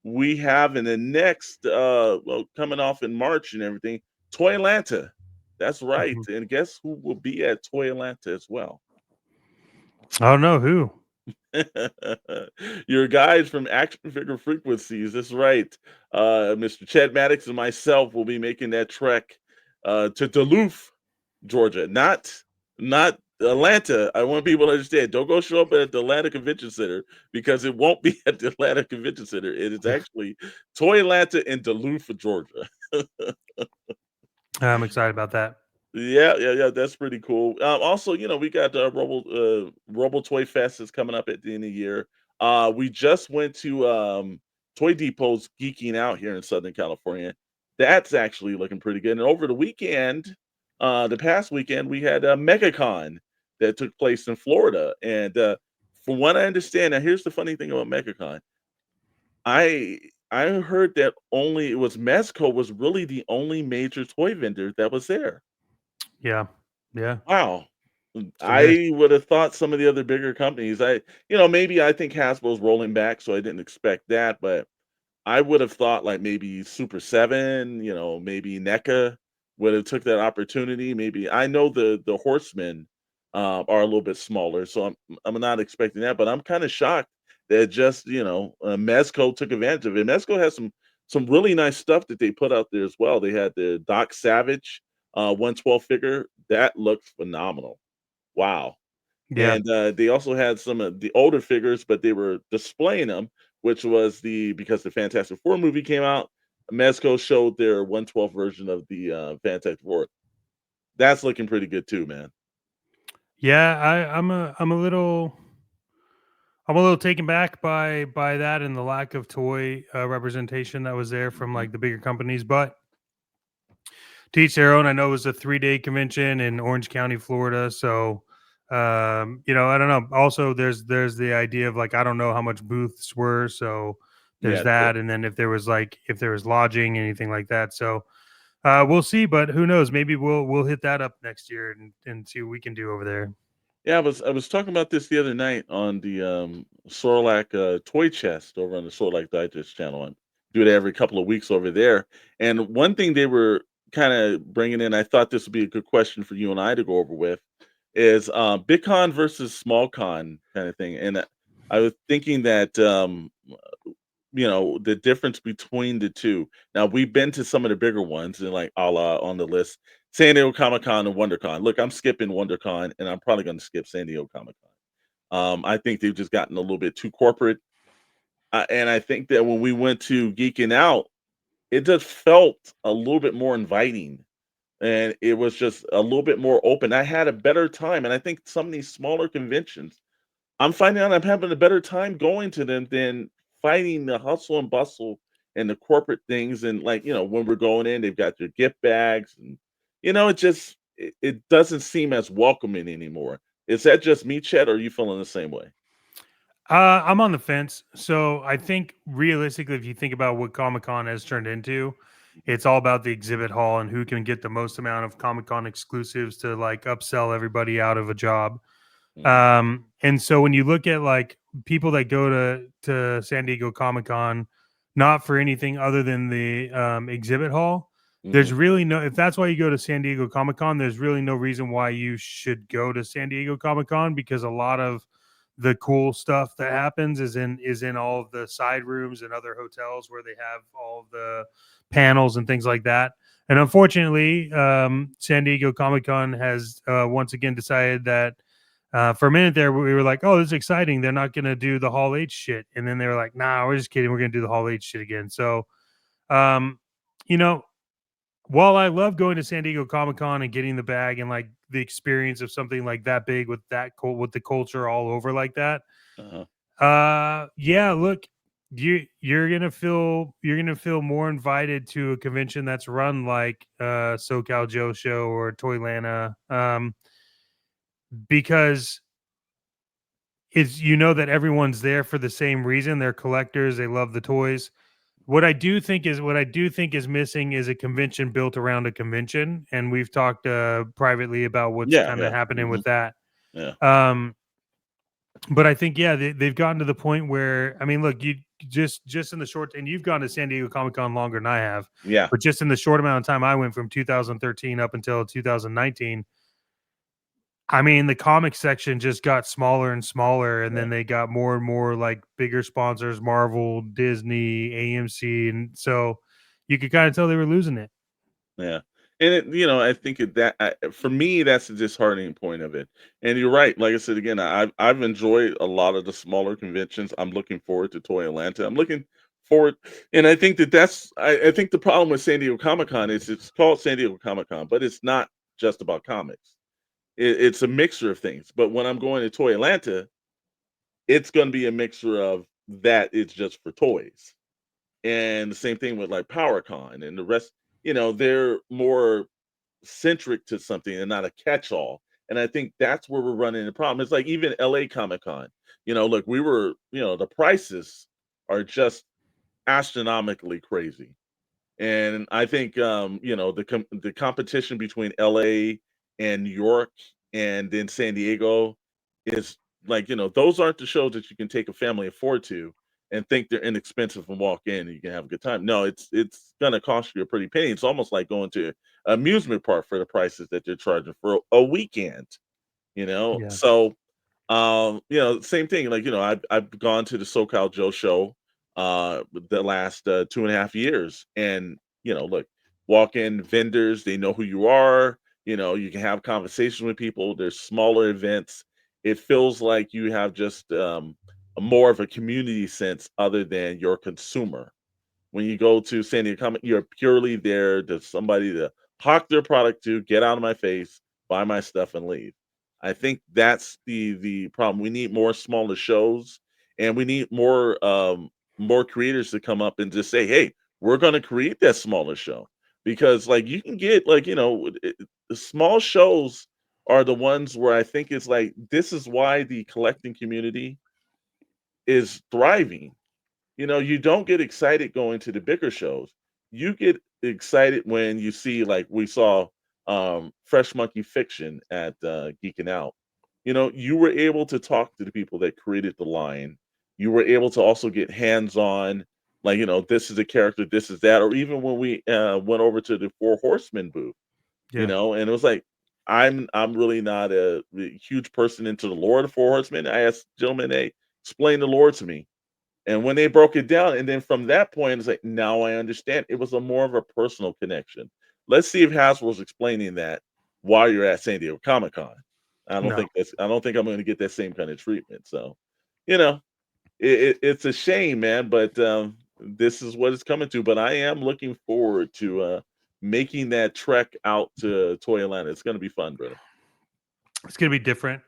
We have in the next, coming off in March and everything, Toy Atlanta. That's right. Mhm. And guess who will be at Toy Atlanta as well? I don't know who. Your guys from Action Figure Frequencies. That's right. Mr. Chet Maddox and myself will be making that trek to Duluth, Georgia. Not Atlanta. I want people to understand. Don't go show up at the Atlanta Convention Center because it won't be at the Atlanta Convention Center. It is actually Toy Atlanta in Duluth, Georgia. I'm excited about that. Yeah. That's pretty cool. Also, we got Robo Toy Fest is coming up at the end of the year. We just went to Toy Depot's Geeking Out here in Southern California. That's actually looking pretty good. And over the weekend, the past weekend, we had a MegaCon that took place in Florida. And from what I understand, now here's the funny thing about MegaCon. I I heard that only it was Mezco was really the only major toy vendor that was there. Yeah. Yeah. Wow. Sure is. I would have thought some of the other bigger companies, maybe I think Hasbro's rolling back, so I didn't expect that, but I would have thought like maybe Super 7, maybe NECA would have took that opportunity. Maybe I know the Horsemen are a little bit smaller, so I'm not expecting that, but I'm kind of shocked that just Mezco took advantage of it. Mezco has some really nice stuff that they put out there as well. They had the Doc Savage 112 figure that looked phenomenal. Wow. Yeah. And, they also had some of the older figures, but they were displaying them, which was because the Fantastic Four movie came out, Mezco showed their 112 version of the, Fantastic Four. That's looking pretty good too, man. Yeah. I'm a little taken back by that and the lack of toy representation that was there from Mhm. like the bigger companies, but to each their own. I know it was a 3-day convention in Orange County, Florida. So, I don't know. Also, there's the idea of like I don't know how much booths were, so there's Yeah, true. that, and then if there was lodging, anything like that. So, we'll see. But who knows? Maybe we'll hit that up next year and see what we can do over there. Yeah, I was talking about this the other night on the, Sorlac, toy chest over on the Sorlac Digest channel, and do it every couple of weeks over there, and one thing they were kinda bringing in, I thought this would be a good question for you and I to go over with, is, big con versus small con kinda thing, and, I was thinking that, the difference between the 2. Now, we've been to some of the bigger ones and like a la on the list, San Diego Comic-Con and WonderCon. Look, I'm skipping WonderCon, and I'm probably gonna skip San Diego Comic-Con. I think they've just gotten a little bit too corporate, and I think that when we went to Geeking Out, it just felt a little bit more inviting, and it was just a little bit more open. I had a better time, and I think some of these smaller conventions I'm finding out I'm having a better time going to them than fighting the hustle and bustle and the corporate things. And like, when we're going in, they've got your gift bags and it doesn't seem as welcoming anymore. Is that just me, Chet, or are you feeling the same way? I'm on the fence. So I think realistically, if you think about what Comic Con has turned into, Mhm. it's all about the exhibit hall and who can get the most amount of Comic Con exclusives to like upsell everybody out of a job. Mhm. And so when you look at like people that go to San Diego Comic Con, not for anything other than the exhibit hall, there's Mhm. really no. If that's why you go to San Diego Comic Con, there's really no reason why you should go to San Diego Comic Con because a lot of the cool stuff that happens is in all of the side rooms and other hotels where they have all of the panels and things like that. And unfortunately, San Diego Comic Con has once again decided that for a minute there, we were like, "Oh, this is exciting. They're not going to do the Hall H shit," and then they were like, "Nah, we're just kidding. We're going to do the Hall H shit again." So, um, you know, while I love going to San Diego Comic Con and getting the bag and like the experience of something like that big with that with the culture all over like that, Uh-huh. yeah, look. you're gonna feel more invited to a convention that's run like SoCal Joe Show or Toylanta, because it's that everyone's there for the same reason. They're collectors. They love the toys. What I do think is missing is a convention built around a convention, and we've talked privately about what's Yeah, kind of yeah, happening with that. yeah, But I think they've gotten to the point where, I mean, look, you just in the short, and you've gone to San Diego Comic-Con longer than I have, yeah, but just in the short amount of time I went from 2013 up until 2019, I mean, the comic section just got smaller and smaller, and yeah. then they got more and more like bigger sponsors, Marvel, Disney, AMC, and so you could kind of tell they were losing it. Yeah. And I think for me, that's the disheartening point of it. And you're right. Like I said again, I've enjoyed a lot of the smaller conventions. I'm looking forward to Toy Atlanta. I'm looking forward, and I think I think the problem with San Diego Comic Con is it's called San Diego Comic Con, but it's not just about comics. It's a mixture of things. But when I'm going to Toy Atlanta, it's going to be a mixture of that. It's just for toys. And the same thing with like PowerCon and the rest, they're more centric to something and not a catch-all. And I think that's where we're running into problem. It's like even LA Comic Con, look, the prices are just astronomically crazy. And I think the competition between LA and New York and then San Diego is like, those aren't the shows that you can take a family of four to and think they're inexpensive and walk in and you can have a good time. No, it's gonna cost you a pretty penny. It's almost like going to amusement park for the prices that they're charging for a weekend, Yeah. So same thing. Like, I've gone to the SoCal Joe show the last 2.5 years. And, look, walk in vendors, they know who you are, you can have conversations with people. There's smaller events. It feels like you have just a more of a community sense other than your consumer. When you go to San Diego Comic, you're purely there to somebody to hawk their product to, get out of my face, buy my stuff, and leave. I think that's the problem. We need more smaller shows, and we need more creators to come up and just say, "Hey, we're going to create that smaller show," because like you can get like the small shows are the ones where I think it's like this is why the collecting community is thriving. You don't get excited going to the bigger shows. You get excited when you see, like we saw, Fresh Monkey Fiction at Geeking Out. You were able to talk to the people that created the line. You were able to also get hands-on, like, this is a character, this is that, or even when we went over to the Four Horsemen booth, Yeah. and it was like, I'm really not a huge person into the lore of the Four Horsemen. I asked gentlemen, hey, explain the lore to me. And when they broke it down, and then from that point, it's like, now I understand. It was a more of a personal connection. Let's see if Hasbro's explaining that while you're at San Diego Comic Con. No. I don't think I'm going to get that same kind of treatment. So, you know, it's a shame, man, but this is what it's coming to. But I am looking forward to making that trek out to Toy Atlanta. It's going to be fun, brother. It's gonna be different.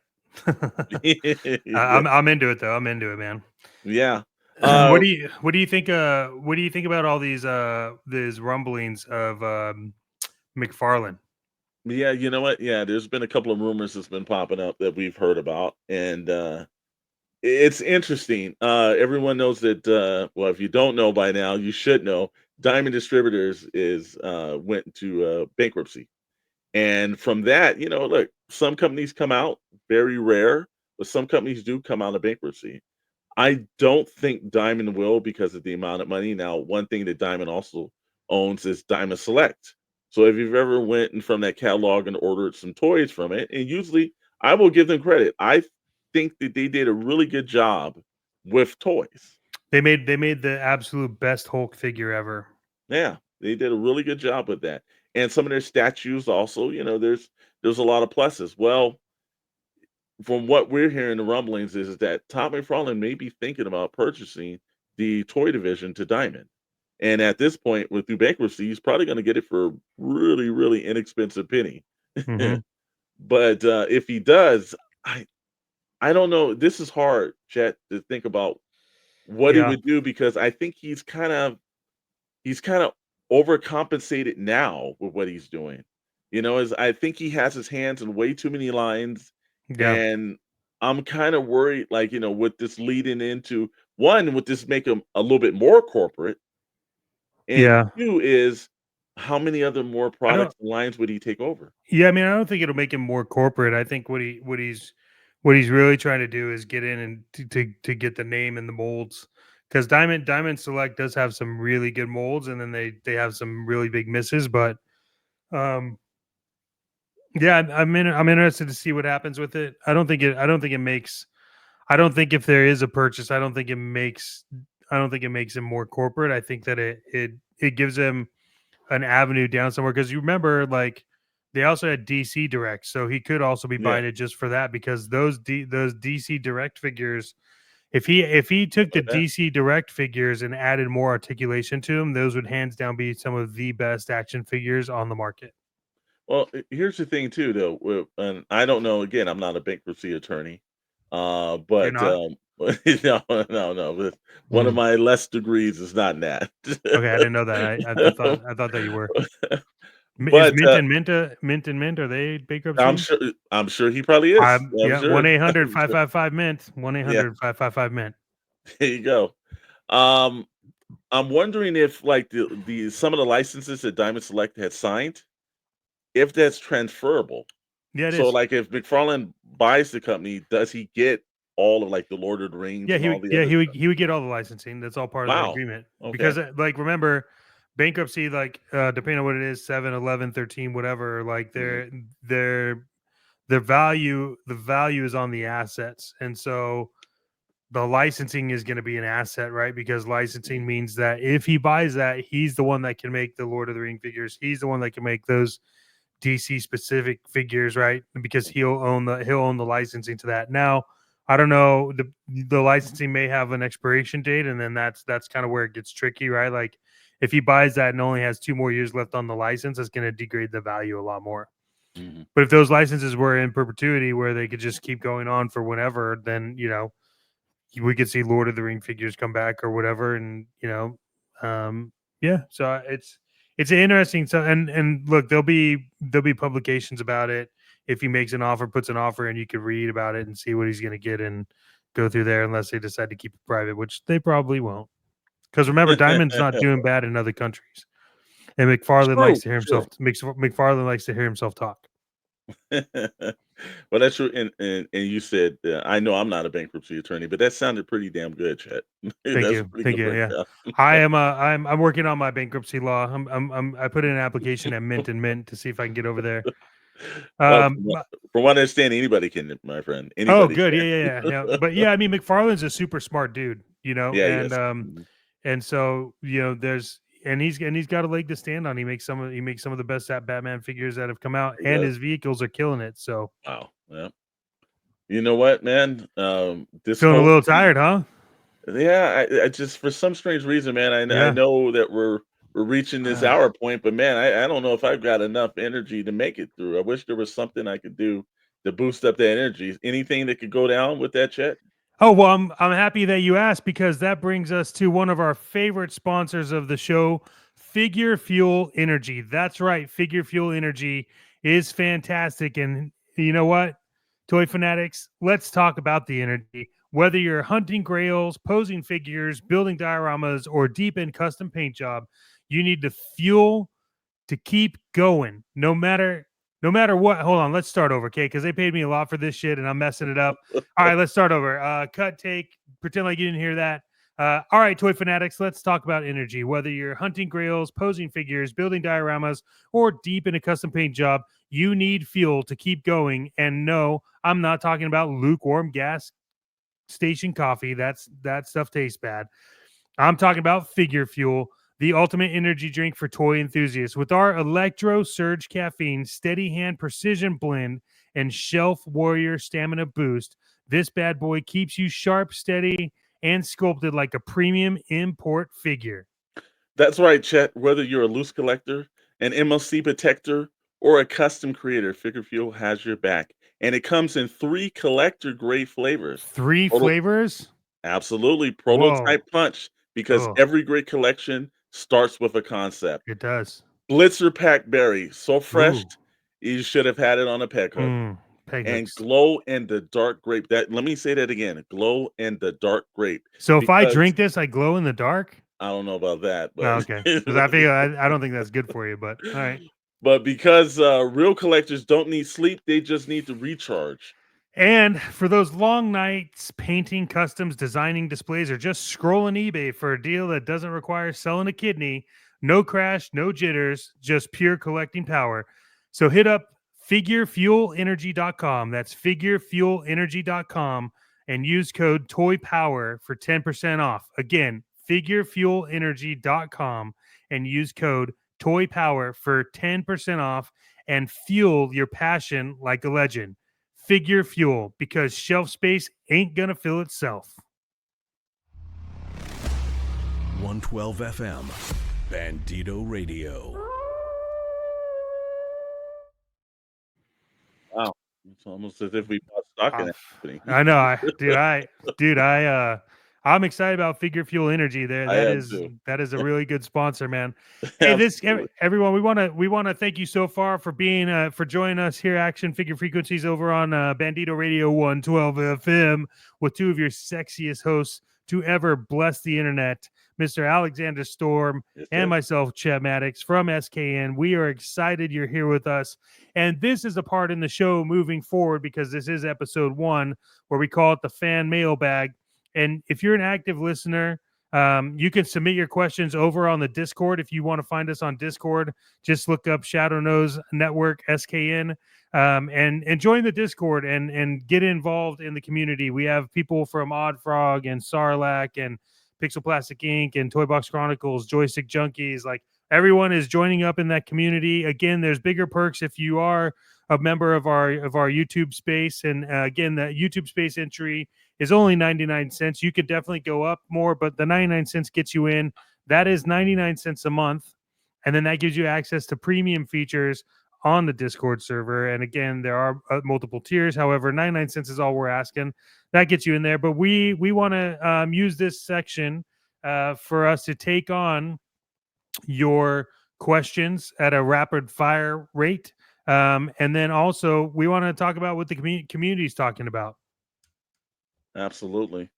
Yeah. I'm into it though. I'm into it, man. Yeah. What Uh, do you think about all these rumblings of McFarlane? Yeah, you know what? Yeah, there's been a couple of rumors that's been popping up that we've heard about, and it's interesting. Everyone knows that. Well, if you don't know by now, you should know. Diamond Distributors is went to bankruptcy, and from that, look, some companies come out very rare, but some companies do come out of bankruptcy. I don't think Diamond will because of the amount of money. Now, one thing that Diamond also owns is Diamond Select. So if you've ever went and from that catalog and ordered some toys from it, and usually I will give them credit. I think that they did a really good job with toys. They made the absolute best Hulk figure ever. Yeah, they did a really good job with that. And some of their statues also, there's a lot of pluses. Well, from what we're hearing, the rumblings is that Todd McFarlane may be thinking about purchasing the toy division to Diamond. And at this point, with through bankruptcy, he's probably going to get it for a really, really inexpensive penny. Hmm. But if he does, I don't know. This is hard, Chet, to think about what he Yeah. would do, because I think he's kind of overcompensated now with what he's doing. Is I think he has his hands in way too many lines, Yeah. and I'm kind of worried, like, with this leading into one, would this make him a little bit more corporate? And Yeah. two is, how many other more I don't products and lines would he take over? Yeah, I mean, I don't think it'll make him more corporate. I think what he's really trying to do is get in and to get the name and the molds. Because Diamond Select does have some really good molds, and then they have some really big misses. But um, yeah, I'm interested to see what happens with it. I don't think it makes. I don't think if there is a purchase, I don't think it makes. I don't think it makes him more corporate. I think that it gives him an avenue down somewhere, because you remember, like, they also had DC Direct, so he could also be Yeah, buying it just for that, because those DC Direct figures, if he took the about that. DC Direct figures and added more articulation to them, those would hands down be some of the best action figures on the market. Well, here's the thing too, though, and I don't know. Again, I'm not a bankruptcy attorney, You're but not? no, no, no. But one of Mm. my less degrees is not in that. Okay, I didn't know that. I thought that you were. Is But Mint and Mint, are they I'm bankruptcy? sure, I'm sure he probably is. I'm Yeah, sure. 1-800 I'm five sure. five five Mint, one eight Yeah, hundred 555 Mint. there you go. Um, I'm wondering if, like, the some of the licenses that Diamond Select had signed, if that's transferable. Yeah, it So, is. like, if McFarlane buys the company, does he get all of, like, the Lord of the Rings Yeah, and all the yeah, other stuff? he would get all the licensing. That's all part of the Wow. agreement. Okay. Because like, remember, bankruptcy, like, depending on what it is, 7, 11, 13, whatever, like, Mhm. their value, the value is on the assets. And so the licensing is going to be an asset, right? Because licensing means that if he buys that, he's the one that can make the Lord of the Ring figures. He's the one that can make those DC specific figures, right? Because he'll own the licensing to that. Now, I don't know, the licensing may have an expiration date, and then that's kind of where it gets tricky, right? Like, if he buys that and only has 2 more years left on the license, it's going to degrade the value a lot more. Mhm. But if those licenses were in perpetuity, where they could just keep going on for whenever, then we could see Lord of the Ring figures come back or whatever, and yeah. So it's an interesting. So, and look, there'll be publications about it if he makes an offer, puts an offer, and you could read about it and see what he's going to get and go through there, unless they decide to keep it private, which they probably won't. Because remember, Diamond's not doing bad in other countries, and McFarlane likes True, to hear himself. true. McFarlane likes to hear himself talk. Well, that's true, and you said, I know I'm not a bankruptcy attorney, but that sounded pretty damn good, Chet. That's a pretty Thank good you. Yeah, breakdown. I'm working on my bankruptcy law. I put in an application at Mint and Mint to see if I can get over there. Well, Um, from what I understand, anybody can, my friend. oh, Anybody good. can. Yeah. But yeah, I mean, McFarlane's a super smart dude, Yeah, yes. Mhm. and so he's got a leg to stand on. He makes some of the best Batman figures that have come out, He and does. his vehicles are killing it. So, Wow. Yeah. You know what, man? This feeling a whole little thing, tired, huh? yeah, I just, for some strange reason, man, I Yeah. know that we're reaching this hour point, but man, I don't know if I've got enough energy to make it through. I wish there was something I could do to boost up that energy. Anything that could go down with that, Chet? Oh, well, I'm happy that you asked, because that brings us to one of our favorite sponsors of the show, Figure Fuel Energy. That's right, Figure Fuel Energy is fantastic, and you know what, toy fanatics, let's talk about the energy. Whether you're hunting grails, posing figures, building dioramas, or deep in custom paint job, you need the fuel to keep going, no matter what. Hold on, let's start over, okay? Because they paid me a lot for this shit and I'm messing it up. All right, let's start over. Cut, take, pretend like you didn't hear that. All right, toy fanatics, let's talk about energy. Whether you're hunting grails, posing figures, building dioramas, or deep in a custom paint job, you need fuel to keep going. And no, I'm not talking about lukewarm gas station coffee. That stuff tastes bad. I'm talking about Figure Fuel, the ultimate energy drink for toy enthusiasts. With our Electro Surge Caffeine, Steady Hand Precision Blend, and Shelf Warrior Stamina Boost, this bad boy keeps you sharp, steady, and sculpted like a premium import figure. That's right, Chet. Whether you're a loose collector, an MLC protector, or a custom creator, Figure Fuel has your back. And it comes in 3 collector grade flavors. Three Total flavors? Absolutely. Whoa. Prototype punch, because Oh, every great collection starts with a concept. it does. Blitzer Pack Berry, so fresh, Ooh. you should have had it on a peg hook. Peg And hooks. glow in the dark grape. That let me say that again. Glow in the dark grape. So if I Because drink this, I glow in the dark? I don't know about that, No, but okay. Because I feel I don't think that's good for you, but all right. but because real collectors don't need sleep, they just need to recharge. And for those long nights painting customs, designing displays, or just scrolling eBay for a deal that doesn't require selling a kidney, no crash, no jitters, just pure collecting power. So hit up figurefuelenergy.com. That's figurefuelenergy.com and use code TOYPOWER for 10% off. Again, figurefuelenergy.com and use code TOYPOWER for 10% off and fuel your passion like a legend. Figure Fuel, because shelf space ain't gonna fill itself. 112 FM, Bandito Radio. Wow. It's almost as if we bought stock in that company. I know, I'm excited about Figure Fuel Energy. There, I am too. that is a really good sponsor, man. Hey, Absolutely. everyone, we want to thank you so far for being for joining us here, Action Figure Frequencies, over on Bandito Radio 112 FM, with two of your sexiest hosts to ever bless the internet, Mr. Alexander Storm Yes, and sir. myself, Chet Maddox from SKN. We are excited you're here with us. And this is a part in the show moving forward, because this is episode 1, where we call it the fan mailbag. And if you're an active listener, you can submit your questions over on the Discord. If you want to find us on Discord, just look up Shadowe Knows Network, SKN, and join the Discord and get involved in the community. We have people from Odd Frog and Sarlacc and Pixel Plastic Inc. and Toy Box Chronicles, Joystick Junkies. Like, everyone is joining up in that community. Again, there's bigger perks if you are a member of our YouTube space. And again, the YouTube space entry is only 99 cents. You could definitely go up more, but the 99 cents gets you in. That is 99 cents a month. And then that gives you access to premium features on the Discord server. And again, there are multiple tiers. However, 99 cents is all we're asking. That gets you in there. But we want to use this section for us to take on your questions at a rapid fire rate. And then also we want to talk about what the community is talking about. Absolutely.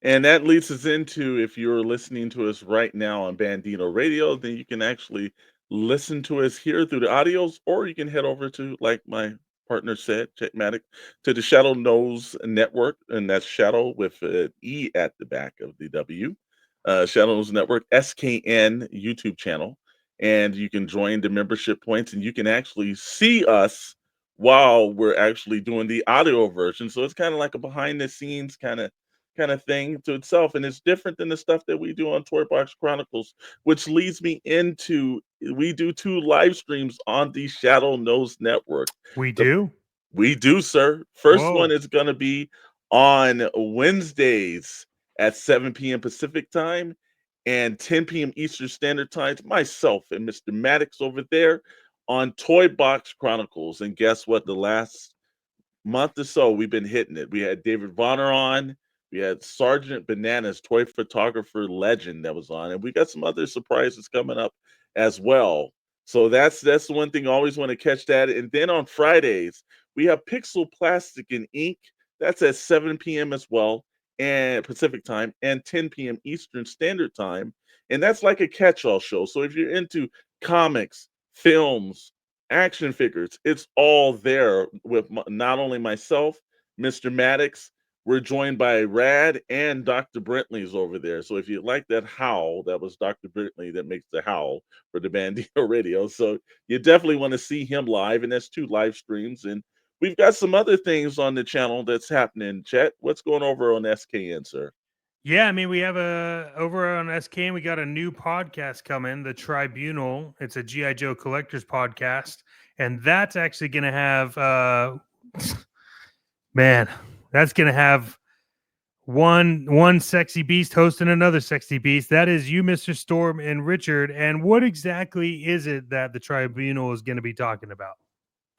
And that leads us into, if you're listening to us right now on Bandito Radio, then you can actually listen to us here through the audios, or you can head over to, like my partner said, Chet Maddox, to the Shadowe Knows Network, and that's Shadow with an E at the back of the W. Shadowe Knows Network, SKN YouTube channel. And you can join the membership points, and you can actually see us while we're actually doing the audio version. So it's kind of like a behind the scenes kind of thing to itself, and it's different than the stuff that we do on Toy Box Chronicles, which leads me into, we do 2 live streams on the Shadowe Knows Network. We The do. We do, sir. First one Whoa. is going to be on Wednesdays at 7 p.m. Pacific time and 10 p.m. Eastern Standard Time. Myself and Mr. Maddox over there on Toy Box Chronicles. And guess what? The last month or so, we've been hitting it. We had David Bonner on. We had Sergeant Bananas, toy photographer legend, that was on, and we got some other surprises coming up as well. So that's the one thing. I always want to catch that. And then on Fridays, we have Pixel Plastic and Ink. That's at 7 p.m. as well, and Pacific time, and 10 p.m. Eastern Standard Time. And that's like a catch-all show. So if you're into comics, films, action figures, it's all there with not only myself, Mr. Maddox. We're joined by Rad, and Dr. Brentley's over there. So if you like that howl, that was Dr. Brentley that makes the howl for the Bandito Radio. So you definitely want to see him live, and that's 2 live streams. And we've got some other things on the channel that's happening. Chet, what's going over on SKN, sir? Yeah, I mean, we have over on SKN, we got a new podcast coming, The Tribunal. It's a G.I. Joe collectors podcast. And that's actually going to have, man, that's going to have one sexy beast hosting another sexy beast. That is you, Mr. Storm, and Richard. And what exactly is it that The Tribunal is going to be talking about?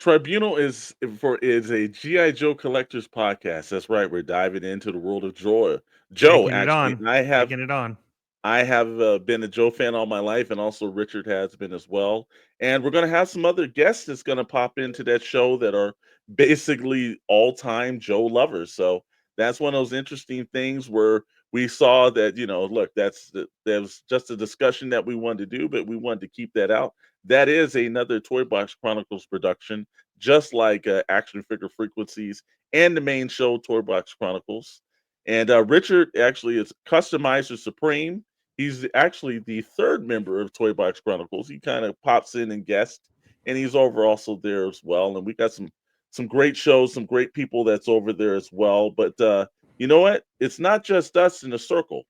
Tribunal is a GI Joe collectors podcast. That's right. We're diving into the world of Joe. Taking it Actually, on. I have Taking it on. been a Joe fan all my life, and also Richard has been as well. And we're going to have some other guests that's going to pop into that show that are basically all-time Joe lovers. So that's one of those interesting things where we saw that, look, that was just a discussion that we wanted to do, but we wanted to keep that out. That is another Toy Box Chronicles production, just like Action Figure Frequencies and the main show, Toy Box Chronicles. And Richard actually is Customizer Supreme. He's actually the third member of Toy Box Chronicles. He kind of pops in and guests, and he's over also there as well. And we got some great shows, some great people that's over there as well. But you know what? It's not just us in the circle.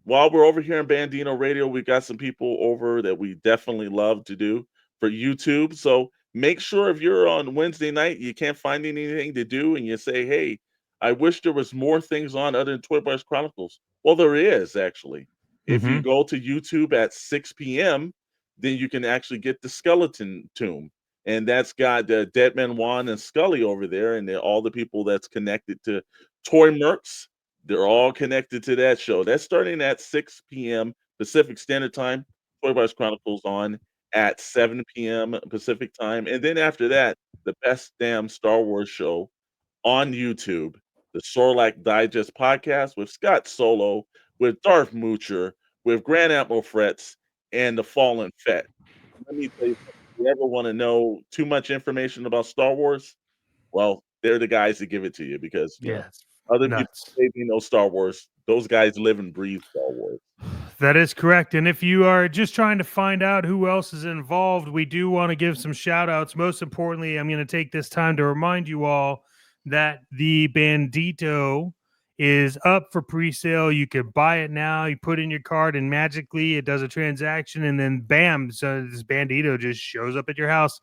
While we're over here in Bandito Radio, we got some people over that we definitely love to do for YouTube. So make sure if you're on Wednesday night, you can't find anything to do, and you say, "Hey, I wish there was more things on other than Toy Box Chronicles." Well, there is actually. If you Mhm. go to YouTube at 6 p.m., then you can actually get the Skeleton Tomb, and that's got Deadman Juan and Scully over there, and all the people that's connected to Toy Mercs. They're all connected to that show. That's starting at 6 p.m. Pacific Standard Time. Toy Box Chronicles on at 7 p.m. Pacific Time. And then after that, the best damn Star Wars show on YouTube, the Sorlac Digest podcast with Scott Solo, with Darth Moocher, with Grand Admiral Fretz, and the Fallen Fett. Let me tell you something. If you ever want to know too much information about Star Wars, well, they're the guys that give it to you because, Yeah, it's other people nuts. say they know Star Wars. Those guys live and breathe Star Wars. That is correct. And if you are just trying to find out who else is involved, we do want to give some shout outs. Most importantly, I'm going to take this time to remind you all that the Bandito is up for pre-sale. You could buy it now. You put in your card and magically it does a transaction, and then bam, so this Bandito just shows up at your house.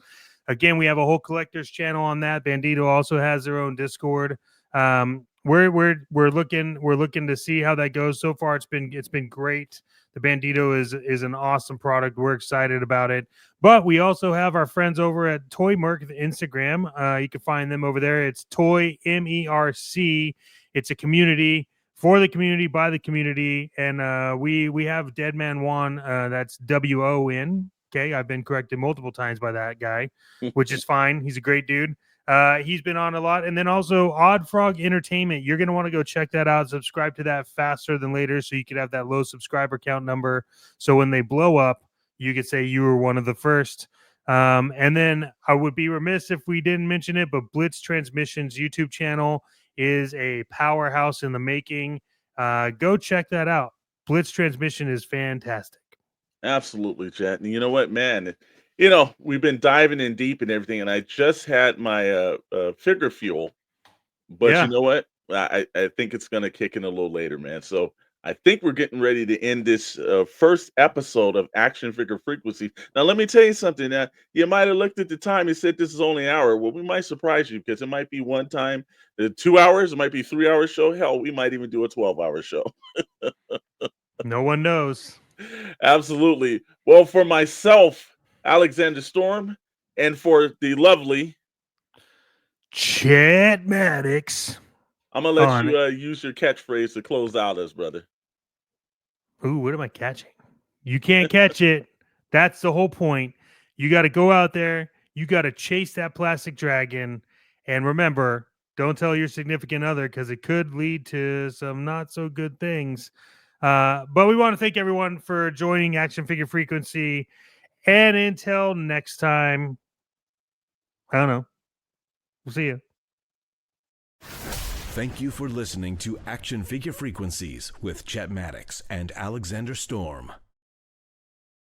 Again, we have a whole collector's channel on that. Bandito also has their own Discord. We're looking to see how that goes. So far, it's been great. The Bandito is an awesome product. We're excited about it. But we also have our friends over at Toy Merc, the Instagram. You can find them over there. It's Toy MERC. It's a community for the community, by the community, and we have Deadman Juan. That's WON. Okay, I've been corrected multiple times by that guy, which is fine. He's a great dude. He's been on a lot. And then also Odd Frog Entertainment. You're going to want to go check that out. Subscribe to that faster than later so you could have that low subscriber count number. So when they blow up, you could say you were one of the first. And then I would be remiss if we didn't mention it, but Blitz Transmissions YouTube channel is a powerhouse in the making. Go check that out. Blitz Transmission is fantastic. Absolutely, Chet. And you know what, man? We've been diving in deep and everything, and I just had my figure fuel. But Yeah. you know what? I think it's going to kick in a little later, man. So I think we're getting ready to end this first episode of Action Figure Frequency. Now, let me tell you something. You might have looked at the time and said this is only an hour. Well, we might surprise you because it might be one time 2 hours. It might be 3 hour show. Hell, we might even do a 12-hour show. No one knows. Absolutely. Well, for myself, Alexander Storm, and for the lovely Chet Maddox. I'm gonna let you use your catchphrase to close out us, brother. Ooh, what am I catching? You can't catch it. That's the whole point. You got to go out there. You got to chase that plastic dragon. And remember, don't tell your significant other because it could lead to some not so good things. But we want to thank everyone for joining Action Figure Frequency. And until next time, I don't know. We'll see you. Thank you for listening to Action Figure Frequencies with Chet Maddox and Alexander Storm.